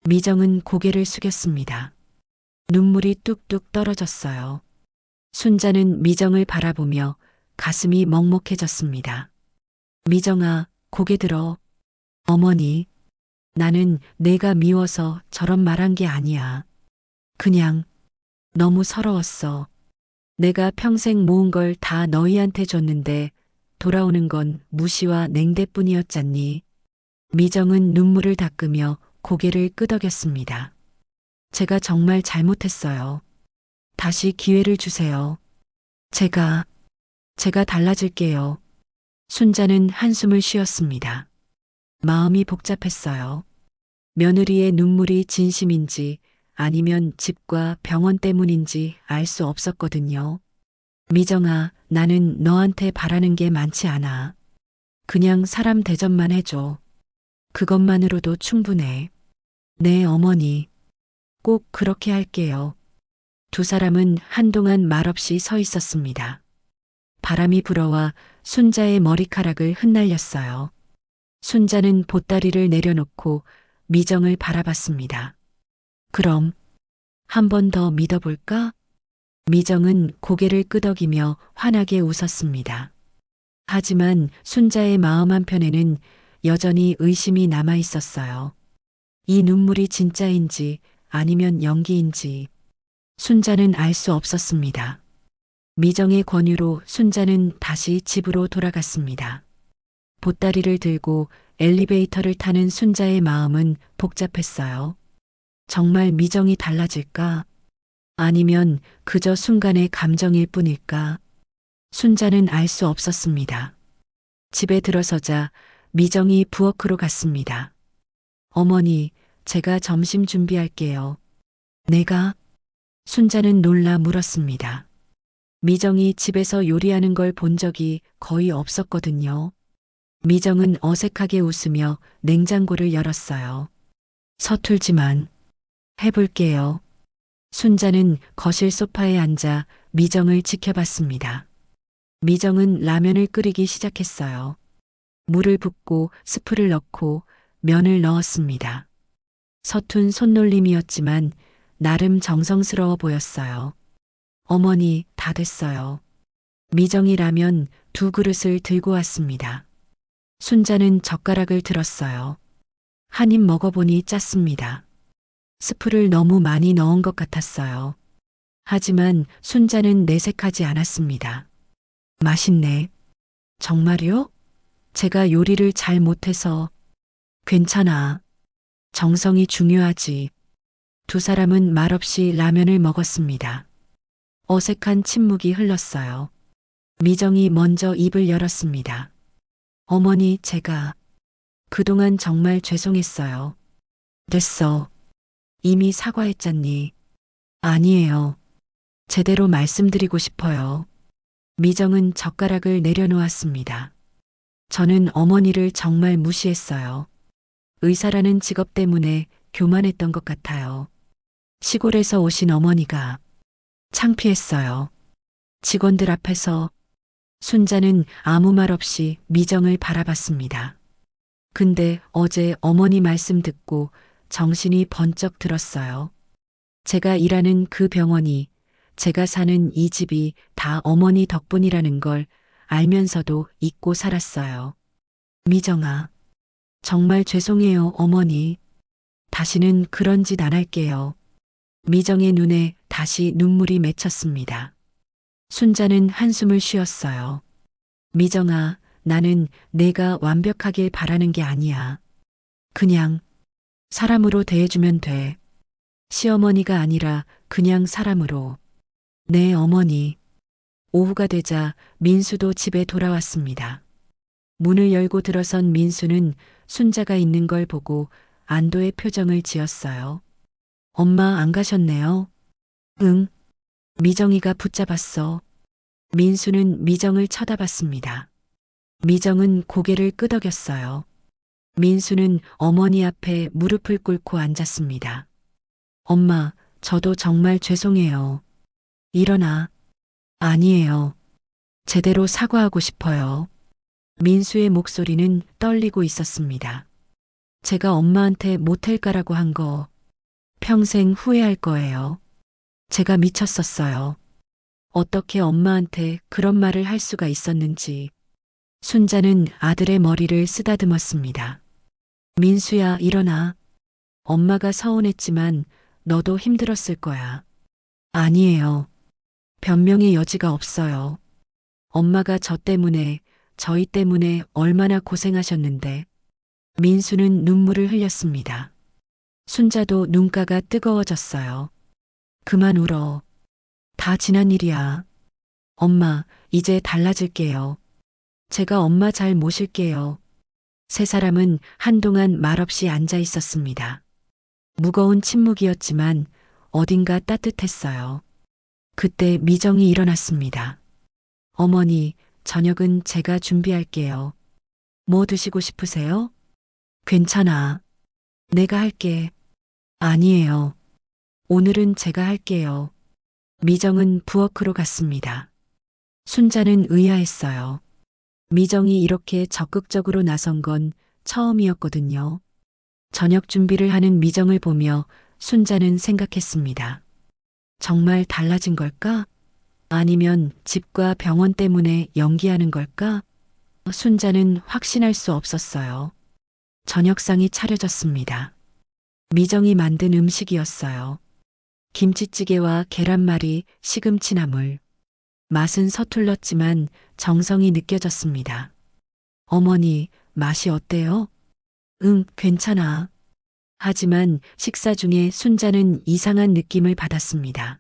미정은 고개를 숙였습니다. 눈물이 뚝뚝 떨어졌어요. 순자는 미정을 바라보며 가슴이 먹먹해졌습니다. 미정아, 고개 들어. 어머니, 나는 내가 미워서 저런 말한 게 아니야. 그냥 너무 서러웠어. 내가 평생 모은 걸 다 너희한테 줬는데 돌아오는 건 무시와 냉대뿐이었잖니. 미정은 눈물을 닦으며 고개를 끄덕였습니다. 제가 정말 잘못했어요. 다시 기회를 주세요. 제가 달라질게요. 순자는 한숨을 쉬었습니다. 마음이 복잡했어요. 며느리의 눈물이 진심인지 아니면 집과 병원 때문인지 알 수 없었거든요. 미정아, 나는 너한테 바라는 게 많지 않아. 그냥 사람 대접만 해줘. 그것만으로도 충분해. 네, 어머니. 꼭 그렇게 할게요. 두 사람은 한동안 말없이 서 있었습니다. 바람이 불어와 순자의 머리카락을 흩날렸어요. 순자는 보따리를 내려놓고 미정을 바라봤습니다. 그럼 한 번 더 믿어볼까? 미정은 고개를 끄덕이며 환하게 웃었습니다. 하지만 순자의 마음 한편에는 여전히 의심이 남아 있었어요. 이 눈물이 진짜인지 아니면 연기인지 순자는 알 수 없었습니다. 미정의 권유로 순자는 다시 집으로 돌아갔습니다. 보따리를 들고 엘리베이터를 타는 순자의 마음은 복잡했어요. 정말 미정이 달라질까? 아니면 그저 순간의 감정일 뿐일까? 순자는 알 수 없었습니다. 집에 들어서자 미정이 부엌으로 갔습니다. 어머니, 제가 점심 준비할게요. 내가? 순자는 놀라 물었습니다. 미정이 집에서 요리하는 걸 본 적이 거의 없었거든요. 미정은 어색하게 웃으며 냉장고를 열었어요. 서툴지만 해볼게요. 순자는 거실 소파에 앉아 미정을 지켜봤습니다. 미정은 라면을 끓이기 시작했어요. 물을 붓고 스프를 넣고 면을 넣었습니다. 서툰 손놀림이었지만 나름 정성스러워 보였어요. 어머니, 다 됐어요. 미정이 라면 2그릇을 들고 왔습니다. 순자는 젓가락을 들었어요. 한 입 먹어보니 짰습니다. 스프를 너무 많이 넣은 것 같았어요. 하지만 순자는 내색하지 않았습니다. 맛있네. 정말요? 제가 요리를 잘 못해서. 괜찮아. 정성이 중요하지. 두 사람은 말없이 라면을 먹었습니다. 어색한 침묵이 흘렀어요. 미정이 먼저 입을 열었습니다. 어머니, 제가 그동안 정말 죄송했어요. 됐어. 이미 사과했잖니. 아니에요. 제대로 말씀드리고 싶어요. 미정은 젓가락을 내려놓았습니다. 저는 어머니를 정말 무시했어요. 의사라는 직업 때문에 교만했던 것 같아요. 시골에서 오신 어머니가 창피했어요. 직원들 앞에서. 순자는 아무 말 없이 미정을 바라봤습니다. 근데 어제 어머니 말씀 듣고 정신이 번쩍 들었어요. 제가 일하는 그 병원이, 제가 사는 이 집이 다 어머니 덕분이라는 걸 알면서도 잊고 살았어요. 미정아, 정말 죄송해요, 어머니. 다시는 그런 짓 안 할게요. 미정의 눈에 다시 눈물이 맺혔습니다. 순자는 한숨을 쉬었어요. 미정아, 나는 내가 완벽하길 바라는 게 아니야. 그냥 사람으로 대해주면 돼. 시어머니가 아니라 그냥 사람으로. 네, 어머니. 오후가 되자 민수도 집에 돌아왔습니다. 문을 열고 들어선 민수는 순자가 있는 걸 보고 안도의 표정을 지었어요. 엄마 안 가셨네요? 응. 미정이가 붙잡았어. 민수는 미정을 쳐다봤습니다. 미정은 고개를 끄덕였어요. 민수는 어머니 앞에 무릎을 꿇고 앉았습니다. 엄마, 저도 정말 죄송해요. 일어나. 아니에요. 제대로 사과하고 싶어요. 민수의 목소리는 떨리고 있었습니다. 제가 엄마한테 모텔 가라고 한 거 평생 후회할 거예요. 제가 미쳤었어요. 어떻게 엄마한테 그런 말을 할 수가 있었는지. 순자는 아들의 머리를 쓰다듬었습니다. 민수야, 일어나. 엄마가 서운했지만 너도 힘들었을 거야. 아니에요. 변명의 여지가 없어요. 엄마가 저 때문에, 저희 때문에 얼마나 고생하셨는데. 민수는 눈물을 흘렸습니다. 순자도 눈가가 뜨거워졌어요. 그만 울어. 다 지난 일이야. 엄마, 이제 달라질게요. 제가 엄마 잘 모실게요. 세 사람은 한동안 말없이 앉아 있었습니다. 무거운 침묵이었지만 어딘가 따뜻했어요. 그때 미정이 일어났습니다. 어머니, 저녁은 제가 준비할게요. 뭐 드시고 싶으세요? 괜찮아. 내가 할게. 아니에요. 오늘은 제가 할게요. 미정은 부엌으로 갔습니다. 순자는 의아했어요. 미정이 이렇게 적극적으로 나선 건 처음이었거든요. 저녁 준비를 하는 미정을 보며 순자는 생각했습니다. 정말 달라진 걸까? 아니면 집과 병원 때문에 연기하는 걸까? 순자는 확신할 수 없었어요. 저녁상이 차려졌습니다. 미정이 만든 음식이었어요. 김치찌개와 계란말이, 시금치 나물. 맛은 서툴렀지만 정성이 느껴졌습니다. 어머니, 맛이 어때요? 응, 괜찮아. 하지만 식사 중에 순자는 이상한 느낌을 받았습니다.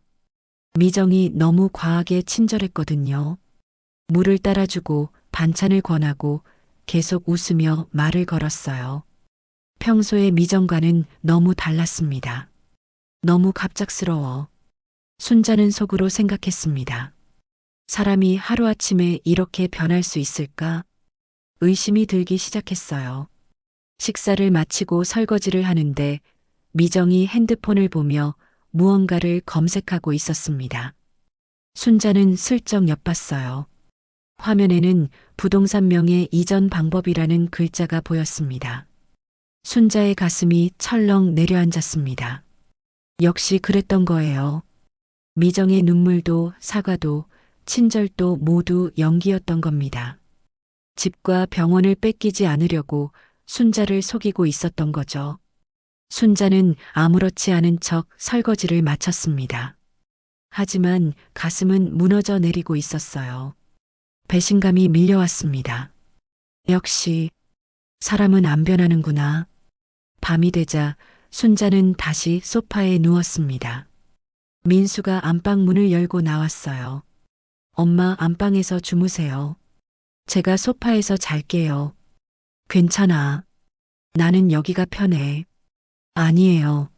미정이 너무 과하게 친절했거든요. 물을 따라주고 반찬을 권하고 계속 웃으며 말을 걸었어요. 평소의 미정과는 너무 달랐습니다. 너무 갑작스러워. 순자는 속으로 생각했습니다. 사람이 하루아침에 이렇게 변할 수 있을까? 의심이 들기 시작했어요. 식사를 마치고 설거지를 하는데 미정이 핸드폰을 보며 무언가를 검색하고 있었습니다. 순자는 슬쩍 엿봤어요. 화면에는 부동산 명의 이전 방법이라는 글자가 보였습니다. 순자의 가슴이 철렁 내려앉았습니다. 역시 그랬던 거예요. 미정의 눈물도 사과도 친절도 모두 연기였던 겁니다. 집과 병원을 뺏기지 않으려고 순자를 속이고 있었던 거죠. 순자는 아무렇지 않은 척 설거지를 마쳤습니다. 하지만 가슴은 무너져 내리고 있었어요. 배신감이 밀려왔습니다. 역시 사람은 안 변하는구나. 밤이 되자 순자는 다시 소파에 누웠습니다. 민수가 안방 문을 열고 나왔어요. 엄마 안방에서 주무세요. 제가 소파에서 잘게요. 괜찮아. 나는 여기가 편해. 아니에요.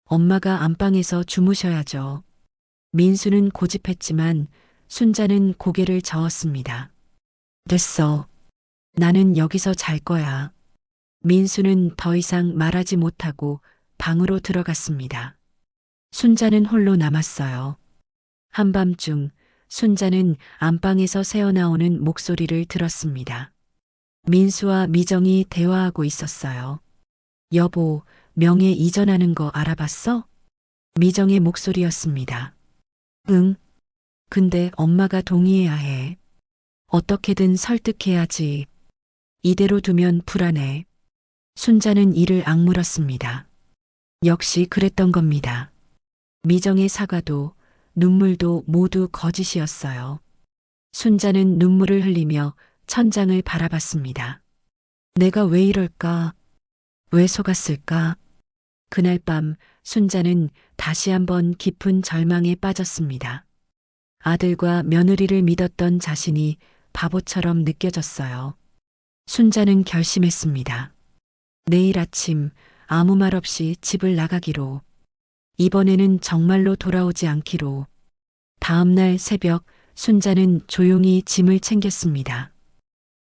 엄마가 안방에서 주무셔야죠. 민수는 고집했지만 순자는 고개를 저었습니다. 됐어. 나는 여기서 잘 거야. 민수는 더 이상 말하지 못하고 방으로 들어갔습니다. 순자는 홀로 남았어요. 한밤중 순자는 안방에서 새어나오는 목소리를 들었습니다. 민수와 미정이 대화하고 있었어요. 여보, 명예 이전하는 거 알아봤어? 미정의 목소리였습니다. 응. 근데 엄마가 동의해야 해. 어떻게든 설득해야지. 이대로 두면 불안해. 순자는 이를 악물었습니다. 역시 그랬던 겁니다. 미정의 사과도 눈물도 모두 거짓이었어요. 순자는 눈물을 흘리며 천장을 바라봤습니다. 내가 왜 이럴까? 왜 속았을까? 그날 밤 순자는 다시 한번 깊은 절망에 빠졌습니다. 아들과 며느리를 믿었던 자신이 바보처럼 느껴졌어요. 순자는 결심했습니다. 내일 아침 아무 말 없이 집을 나가기로. 이번에는 정말로 돌아오지 않기로. 다음 날 새벽 순자는 조용히 짐을 챙겼습니다.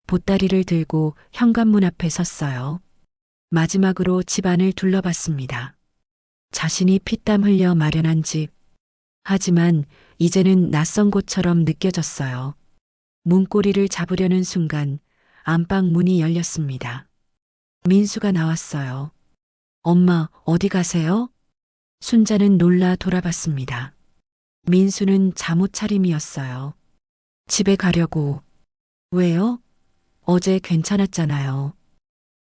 보따리를 들고 현관문 앞에 섰어요. 마지막으로 집 안을 둘러봤습니다. 자신이 피땀 흘려 마련한 집. 하지만 이제는 낯선 곳처럼 느껴졌어요. 문고리를 잡으려는 순간 안방 문이 열렸습니다. 민수가 나왔어요. 엄마, 어디 가세요? 순자는 놀라 돌아봤습니다. 민수는 잠옷 차림이었어요. 집에 가려고. 왜요? 어제 괜찮았잖아요.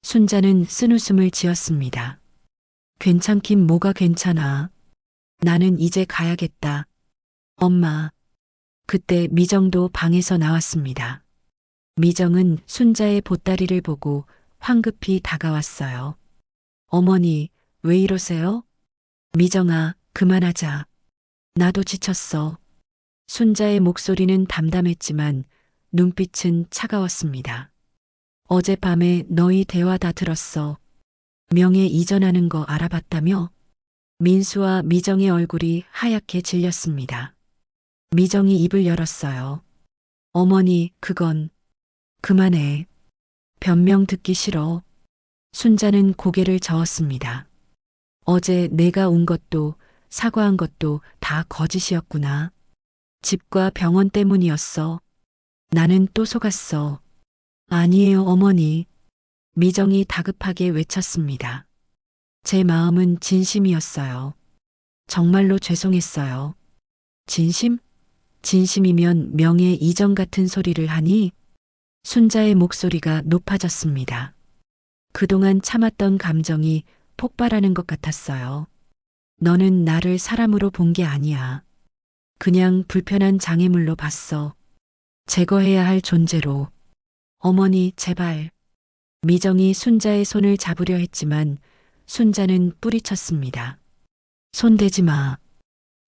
순자는 쓴웃음을 지었습니다. 괜찮긴 뭐가 괜찮아. 나는 이제 가야겠다. 엄마. 그때 미정도 방에서 나왔습니다. 미정은 순자의 보따리를 보고 황급히 다가왔어요. 어머니, 왜 이러세요? 미정아, 그만하자. 나도 지쳤어. 순자의 목소리는 담담했지만 눈빛은 차가웠습니다. 어젯밤에 너희 대화 다 들었어. 명예 이전하는 거 알아봤다며? 민수와 미정의 얼굴이 하얗게 질렸습니다. 미정이 입을 열었어요. 어머니, 그건. 그만해. 변명 듣기 싫어. 순자는 고개를 저었습니다. 어제 내가 온 것도 사과한 것도 다 거짓이었구나. 집과 병원 때문이었어. 나는 또 속았어. 아니에요, 어머니. 미정이 다급하게 외쳤습니다. 제 마음은 진심이었어요. 정말로 죄송했어요. 진심? 진심이면 명예 이전 같은 소리를 하니? 순자의 목소리가 높아졌습니다. 그동안 참았던 감정이 폭발하는 것 같았어요. 너는 나를 사람으로 본 게 아니야. 그냥 불편한 장애물로 봤어. 제거해야 할 존재로. 어머니, 제발. 미정이 순자의 손을 잡으려 했지만 순자는 뿌리쳤습니다. 손대지 마.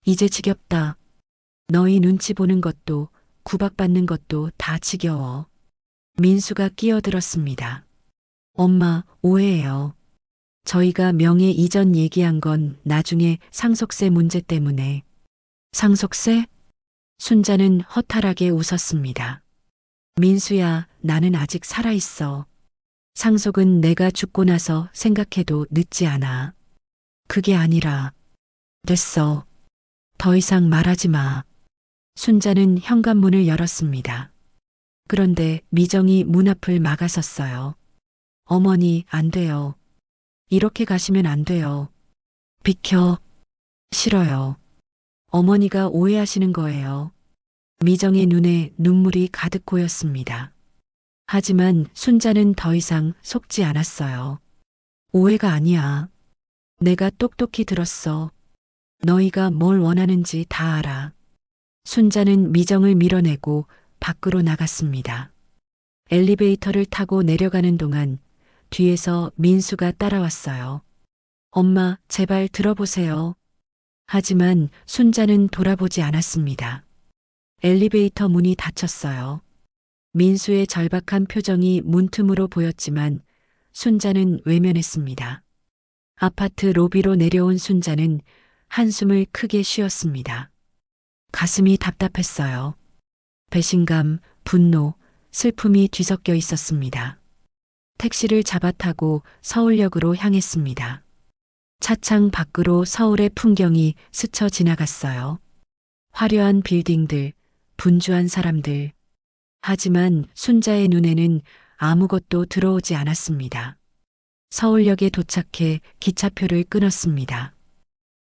이제 지겹다. 너희 눈치 보는 것도 구박받는 것도 다 지겨워. 민수가 끼어들었습니다. 엄마, 오해예요. 저희가 명예 이전 얘기한 건 나중에 상속세 문제 때문에. 상속세? 순자는 허탈하게 웃었습니다. 민수야, 나는 아직 살아있어. 상속은 내가 죽고 나서 생각해도 늦지 않아. 그게 아니라. 됐어. 더 이상 말하지 마. 순자는 현관문을 열었습니다. 그런데 미정이 문 앞을 막아섰어요. 어머니, 안 돼요. 이렇게 가시면 안 돼요. 비켜. 싫어요. 어머니가 오해하시는 거예요. 미정의 눈에 눈물이 가득 고였습니다. 하지만 순자는 더 이상 속지 않았어요. 오해가 아니야. 내가 똑똑히 들었어. 너희가 뭘 원하는지 다 알아. 순자는 미정을 밀어내고 밖으로 나갔습니다. 엘리베이터를 타고 내려가는 동안 뒤에서 민수가 따라왔어요. 엄마, 제발 들어보세요. 하지만 순자는 돌아보지 않았습니다. 엘리베이터 문이 닫혔어요. 민수의 절박한 표정이 문틈으로 보였지만 순자는 외면했습니다. 아파트 로비로 내려온 순자는 한숨을 크게 쉬었습니다. 가슴이 답답했어요. 배신감, 분노, 슬픔이 뒤섞여 있었습니다. 택시를 잡아타고 서울역으로 향했습니다. 차창 밖으로 서울의 풍경이 스쳐 지나갔어요. 화려한 빌딩들, 분주한 사람들. 하지만 순자의 눈에는 아무것도 들어오지 않았습니다. 서울역에 도착해 기차표를 끊었습니다.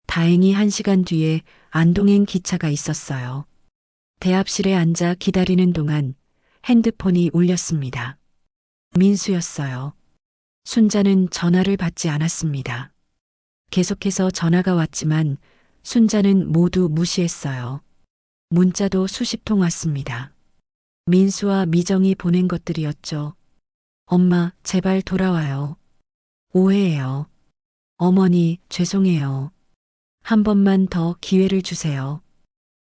다행히 1시간 뒤에 안동행 기차가 있었어요. 대합실에 앉아 기다리는 동안 핸드폰이 울렸습니다. 민수였어요. 순자는 전화를 받지 않았습니다. 계속해서 전화가 왔지만 순자는 모두 무시했어요. 문자도 수십 통 왔습니다. 민수와 미정이 보낸 것들이었죠. 엄마, 제발 돌아와요. 오해해요. 어머니, 죄송해요. 한 번만 더 기회를 주세요.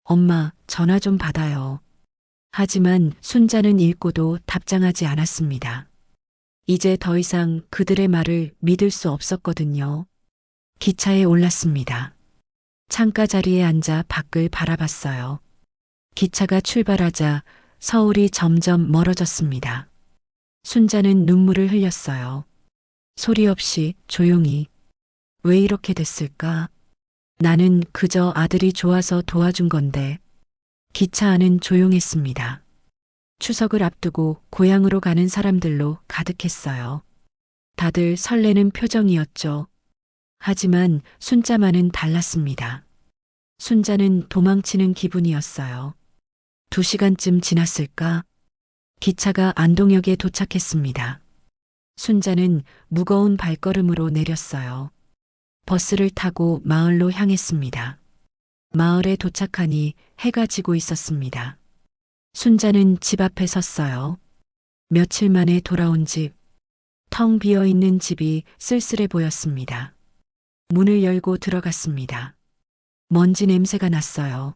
엄마, 전화 좀 받아요. 하지만 순자는 읽고도 답장하지 않았습니다. 이제 더 이상 그들의 말을 믿을 수 없었거든요. 기차에 올랐습니다. 창가 자리에 앉아 밖을 바라봤어요. 기차가 출발하자 서울이 점점 멀어졌습니다. 순자는 눈물을 흘렸어요. 소리 없이 조용히. 왜 이렇게 됐을까? 나는 그저 아들이 좋아서 도와준 건데. 기차 안은 조용했습니다. 추석을 앞두고 고향으로 가는 사람들로 가득했어요. 다들 설레는 표정이었죠. 하지만 순자만은 달랐습니다. 순자는 도망치는 기분이었어요. 2시간쯤 지났을까? 기차가 안동역에 도착했습니다. 순자는 무거운 발걸음으로 내렸어요. 버스를 타고 마을로 향했습니다. 마을에 도착하니 해가 지고 있었습니다. 순자는 집 앞에 섰어요. 며칠 만에 돌아온 집. 텅 비어 있는 집이 쓸쓸해 보였습니다. 문을 열고 들어갔습니다. 먼지 냄새가 났어요.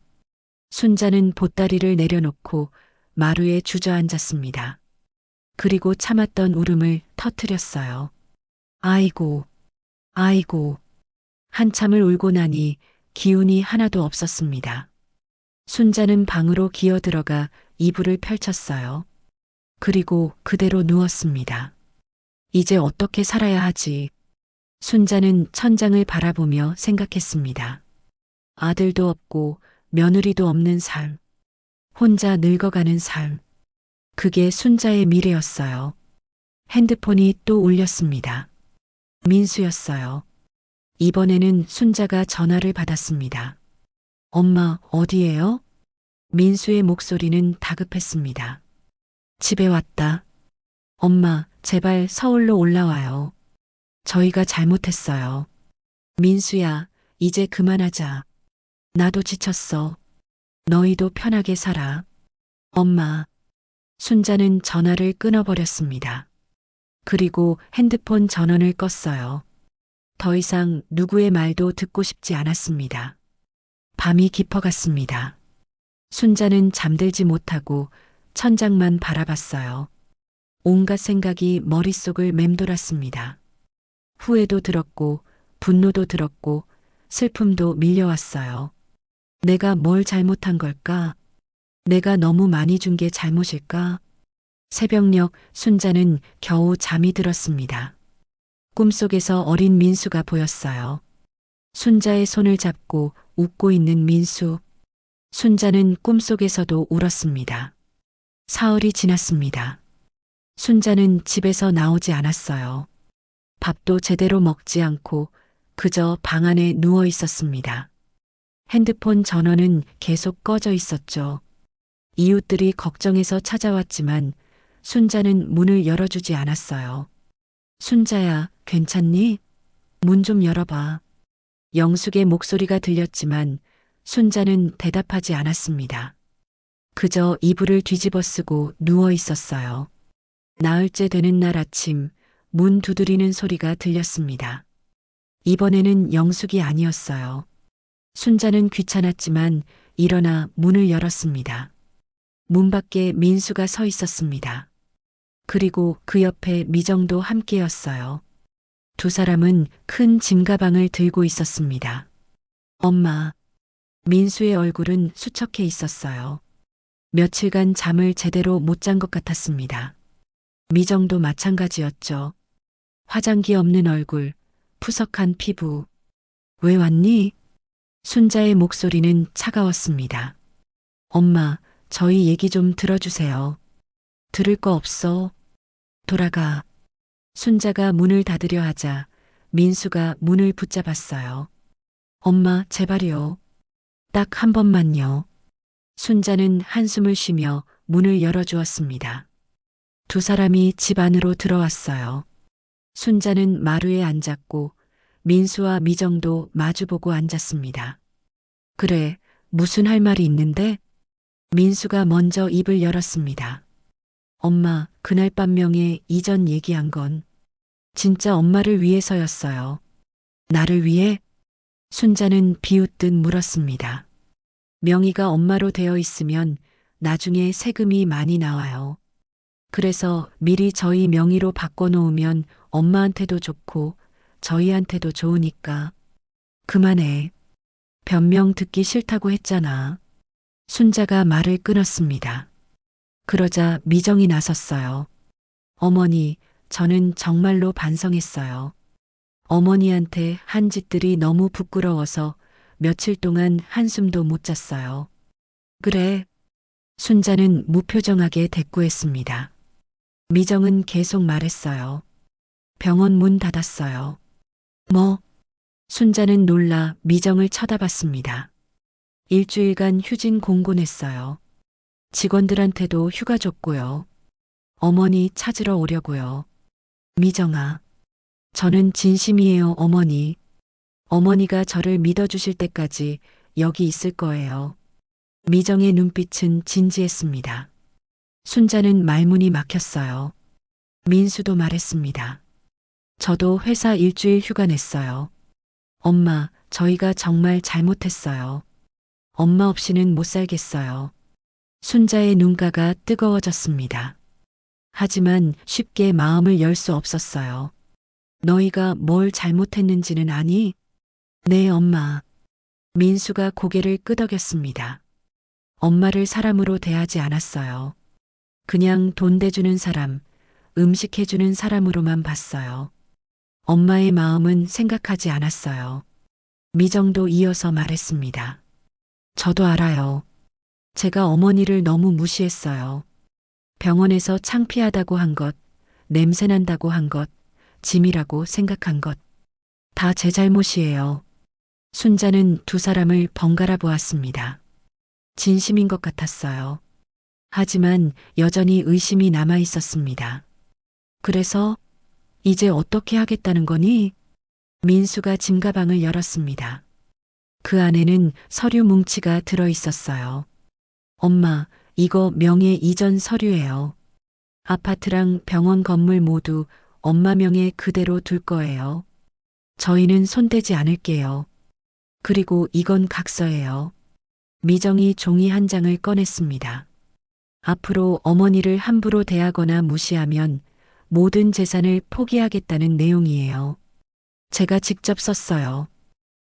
순자는 보따리를 내려놓고 마루에 주저앉았습니다. 그리고 참았던 울음을 터뜨렸어요. 아이고, 아이고. 한참을 울고 나니 기운이 하나도 없었습니다. 순자는 방으로 기어 들어가 이불을 펼쳤어요. 그리고 그대로 누웠습니다. 이제 어떻게 살아야 하지? 순자는 천장을 바라보며 생각했습니다. 아들도 없고 며느리도 없는 삶. 혼자 늙어가는 삶. 그게 순자의 미래였어요. 핸드폰이 또 울렸습니다. 민수였어요. 이번에는 순자가 전화를 받았습니다. 엄마, 어디에요? 민수의 목소리는 다급했습니다. 집에 왔다. 엄마, 제발 서울로 올라와요. 저희가 잘못했어요. 민수야, 이제 그만하자. 나도 지쳤어. 너희도 편하게 살아. 엄마. 순자는 전화를 끊어버렸습니다. 그리고 핸드폰 전원을 껐어요. 더 이상 누구의 말도 듣고 싶지 않았습니다. 밤이 깊어갔습니다. 순자는 잠들지 못하고 천장만 바라봤어요. 온갖 생각이 머릿속을 맴돌았습니다. 후회도 들었고 분노도 들었고 슬픔도 밀려왔어요. 내가 뭘 잘못한 걸까? 내가 너무 많이 준 게 잘못일까? 새벽녘 순자는 겨우 잠이 들었습니다. 꿈속에서 어린 민수가 보였어요. 순자의 손을 잡고 웃고 있는 민수. 순자는 꿈속에서도 울었습니다. 사흘이 지났습니다. 순자는 집에서 나오지 않았어요. 밥도 제대로 먹지 않고 그저 방 안에 누워 있었습니다. 핸드폰 전원은 계속 꺼져 있었죠. 이웃들이 걱정해서 찾아왔지만 순자는 문을 열어주지 않았어요. 순자야, 괜찮니? 문 좀 열어봐. 영숙의 목소리가 들렸지만 순자는 대답하지 않았습니다. 그저 이불을 뒤집어 쓰고 누워 있었어요. 나흘째 되는 날 아침 문 두드리는 소리가 들렸습니다. 이번에는 영숙이 아니었어요. 순자는 귀찮았지만 일어나 문을 열었습니다. 문 밖에 민수가 서 있었습니다. 그리고 그 옆에 미정도 함께였어요. 두 사람은 큰 짐가방을 들고 있었습니다. 엄마. 민수의 얼굴은 수척해 있었어요. 며칠간 잠을 제대로 못 잔 것 같았습니다. 미정도 마찬가지였죠. 화장기 없는 얼굴, 푸석한 피부. 왜 왔니? 순자의 목소리는 차가웠습니다. 엄마, 저희 얘기 좀 들어주세요. 들을 거 없어. 돌아가. 순자가 문을 닫으려 하자 민수가 문을 붙잡았어요. 엄마, 제발요. 딱 한 번만요. 순자는 한숨을 쉬며 문을 열어주었습니다. 두 사람이 집 안으로 들어왔어요. 순자는 마루에 앉았고 민수와 미정도 마주보고 앉았습니다. 그래, 무슨 할 말이 있는데? 민수가 먼저 입을 열었습니다. 엄마, 그날 밤 명예 이전 얘기한 건 진짜 엄마를 위해서였어요. 나를 위해? 순자는 비웃듯 물었습니다. 명의가 엄마로 되어 있으면 나중에 세금이 많이 나와요. 그래서 미리 저희 명의로 바꿔놓으면 엄마한테도 좋고 저희한테도 좋으니까. 그만해. 변명 듣기 싫다고 했잖아. 순자가 말을 끊었습니다. 그러자 미정이 나섰어요. 어머니, 저는 정말로 반성했어요. 어머니한테 한 짓들이 너무 부끄러워서 며칠 동안 한숨도 못 잤어요. 그래. 순자는 무표정하게 대꾸했습니다. 미정은 계속 말했어요. 병원 문 닫았어요. 뭐? 순자는 놀라 미정을 쳐다봤습니다. 일주일간 휴진 공고냈어요. 직원들한테도 휴가 줬고요. 어머니 찾으러 오려고요. 미정아, 저는 진심이에요, 어머니. 어머니가 저를 믿어주실 때까지 여기 있을 거예요. 미정의 눈빛은 진지했습니다. 순자는 말문이 막혔어요. 민수도 말했습니다. 저도 회사 일주일 휴가 냈어요. 엄마, 저희가 정말 잘못했어요. 엄마 없이는 못 살겠어요. 순자의 눈가가 뜨거워졌습니다. 하지만 쉽게 마음을 열 수 없었어요. 너희가 뭘 잘못했는지는 아니? 네, 엄마. 민수가 고개를 끄덕였습니다. 엄마를 사람으로 대하지 않았어요. 그냥 돈 대주는 사람, 음식 해주는 사람으로만 봤어요. 엄마의 마음은 생각하지 않았어요. 미정도 이어서 말했습니다. 저도 알아요. 제가 어머니를 너무 무시했어요. 병원에서 창피하다고 한 것, 냄새난다고 한 것, 짐이라고 생각한 것. 다 제 잘못이에요. 순자는 두 사람을 번갈아 보았습니다. 진심인 것 같았어요. 하지만 여전히 의심이 남아 있었습니다. 그래서 이제 어떻게 하겠다는 거니? 민수가 짐가방을 열었습니다. 그 안에는 서류 뭉치가 들어 있었어요. 엄마, 이거 명예 이전 서류예요. 아파트랑 병원 건물 모두 엄마 명예 그대로 둘 거예요. 저희는 손대지 않을게요. 그리고 이건 각서예요. 미정이 종이 한 장을 꺼냈습니다. 앞으로 어머니를 함부로 대하거나 무시하면 모든 재산을 포기하겠다는 내용이에요. 제가 직접 썼어요.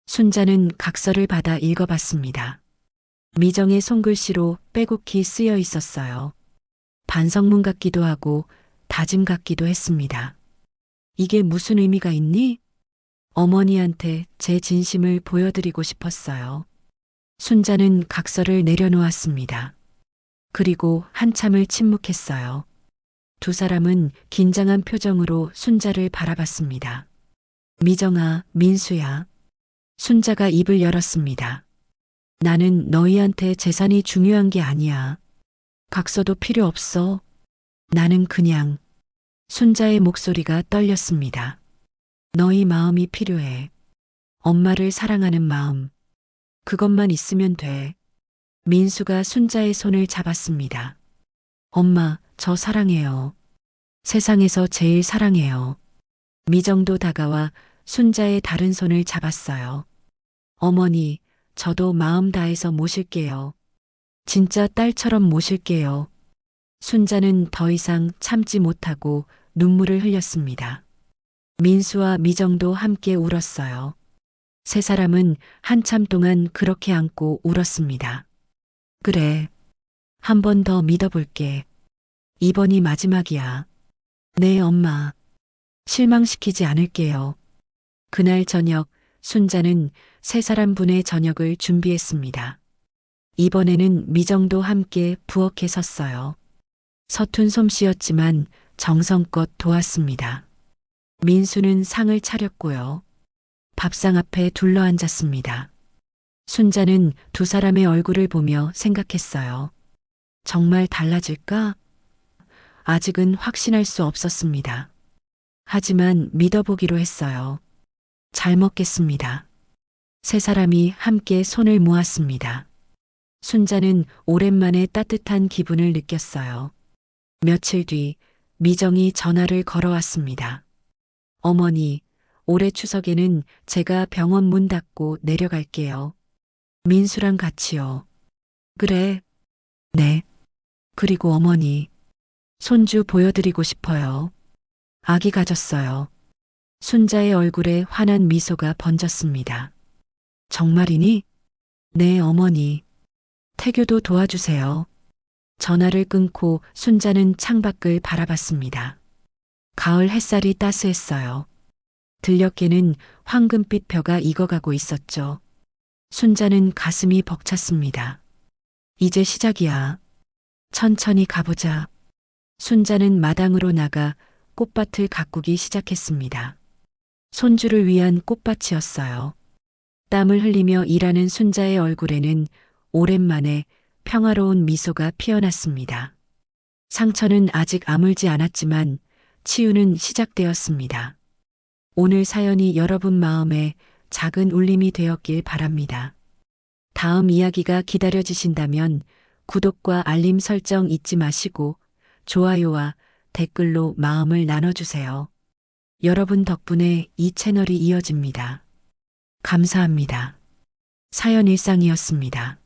순자는 각서를 받아 읽어봤습니다. 미정의 손글씨로 빼곡히 쓰여 있었어요. 반성문 같기도 하고 다짐 같기도 했습니다. 이게 무슨 의미가 있니? 어머니한테 제 진심을 보여드리고 싶었어요. 순자는 각서를 내려놓았습니다. 그리고 한참을 침묵했어요. 두 사람은 긴장한 표정으로 순자를 바라봤습니다. 미정아, 민수야. 순자가 입을 열었습니다. 나는 너희한테 재산이 중요한 게 아니야. 각서도 필요 없어. 나는 그냥. 순자의 목소리가 떨렸습니다. 너희 마음이 필요해. 엄마를 사랑하는 마음. 그것만 있으면 돼. 민수가 순자의 손을 잡았습니다. 엄마, 저 사랑해요. 세상에서 제일 사랑해요. 미정도 다가와 순자의 다른 손을 잡았어요. 어머니, 저도 마음 다해서 모실게요. 진짜 딸처럼 모실게요. 순자는 더 이상 참지 못하고 눈물을 흘렸습니다. 민수와 미정도 함께 울었어요. 세 사람은 한참 동안 그렇게 안고 울었습니다. 그래. 한 번 더 믿어볼게. 이번이 마지막이야. 네, 엄마. 실망시키지 않을게요. 그날 저녁 순자는 세 사람분의 저녁을 준비했습니다. 이번에는 미정도 함께 부엌에 섰어요. 서툰 솜씨였지만 정성껏 도왔습니다. 민수는 상을 차렸고요. 밥상 앞에 둘러앉았습니다. 순자는 두 사람의 얼굴을 보며 생각했어요. 정말 달라질까? 아직은 확신할 수 없었습니다. 하지만 믿어보기로 했어요. 잘 먹겠습니다. 세 사람이 함께 손을 모았습니다. 순자는 오랜만에 따뜻한 기분을 느꼈어요. 며칠 뒤 미정이 전화를 걸어왔습니다. 어머니, 올해 추석에는 제가 병원 문 닫고 내려갈게요. 민수랑 같이요. 그래. 네. 그리고 어머니, 손주 보여드리고 싶어요. 아기 가졌어요. 순자의 얼굴에 환한 미소가 번졌습니다. 정말이니? 네, 어머니. 태교도 도와주세요. 전화를 끊고 순자는 창밖을 바라봤습니다. 가을 햇살이 따스했어요. 들녘에는 황금빛 벼가 익어가고 있었죠. 순자는 가슴이 벅찼습니다. 이제 시작이야. 천천히 가보자. 순자는 마당으로 나가 꽃밭을 가꾸기 시작했습니다. 손주를 위한 꽃밭이었어요. 땀을 흘리며 일하는 순자의 얼굴에는 오랜만에 평화로운 미소가 피어났습니다. 상처는 아직 아물지 않았지만 치유는 시작되었습니다. 오늘 사연이 여러분 마음에 작은 울림이 되었길 바랍니다. 다음 이야기가 기다려지신다면 구독과 알림 설정 잊지 마시고 좋아요와 댓글로 마음을 나눠주세요. 여러분 덕분에 이 채널이 이어집니다. 감사합니다. 사연 일상이었습니다.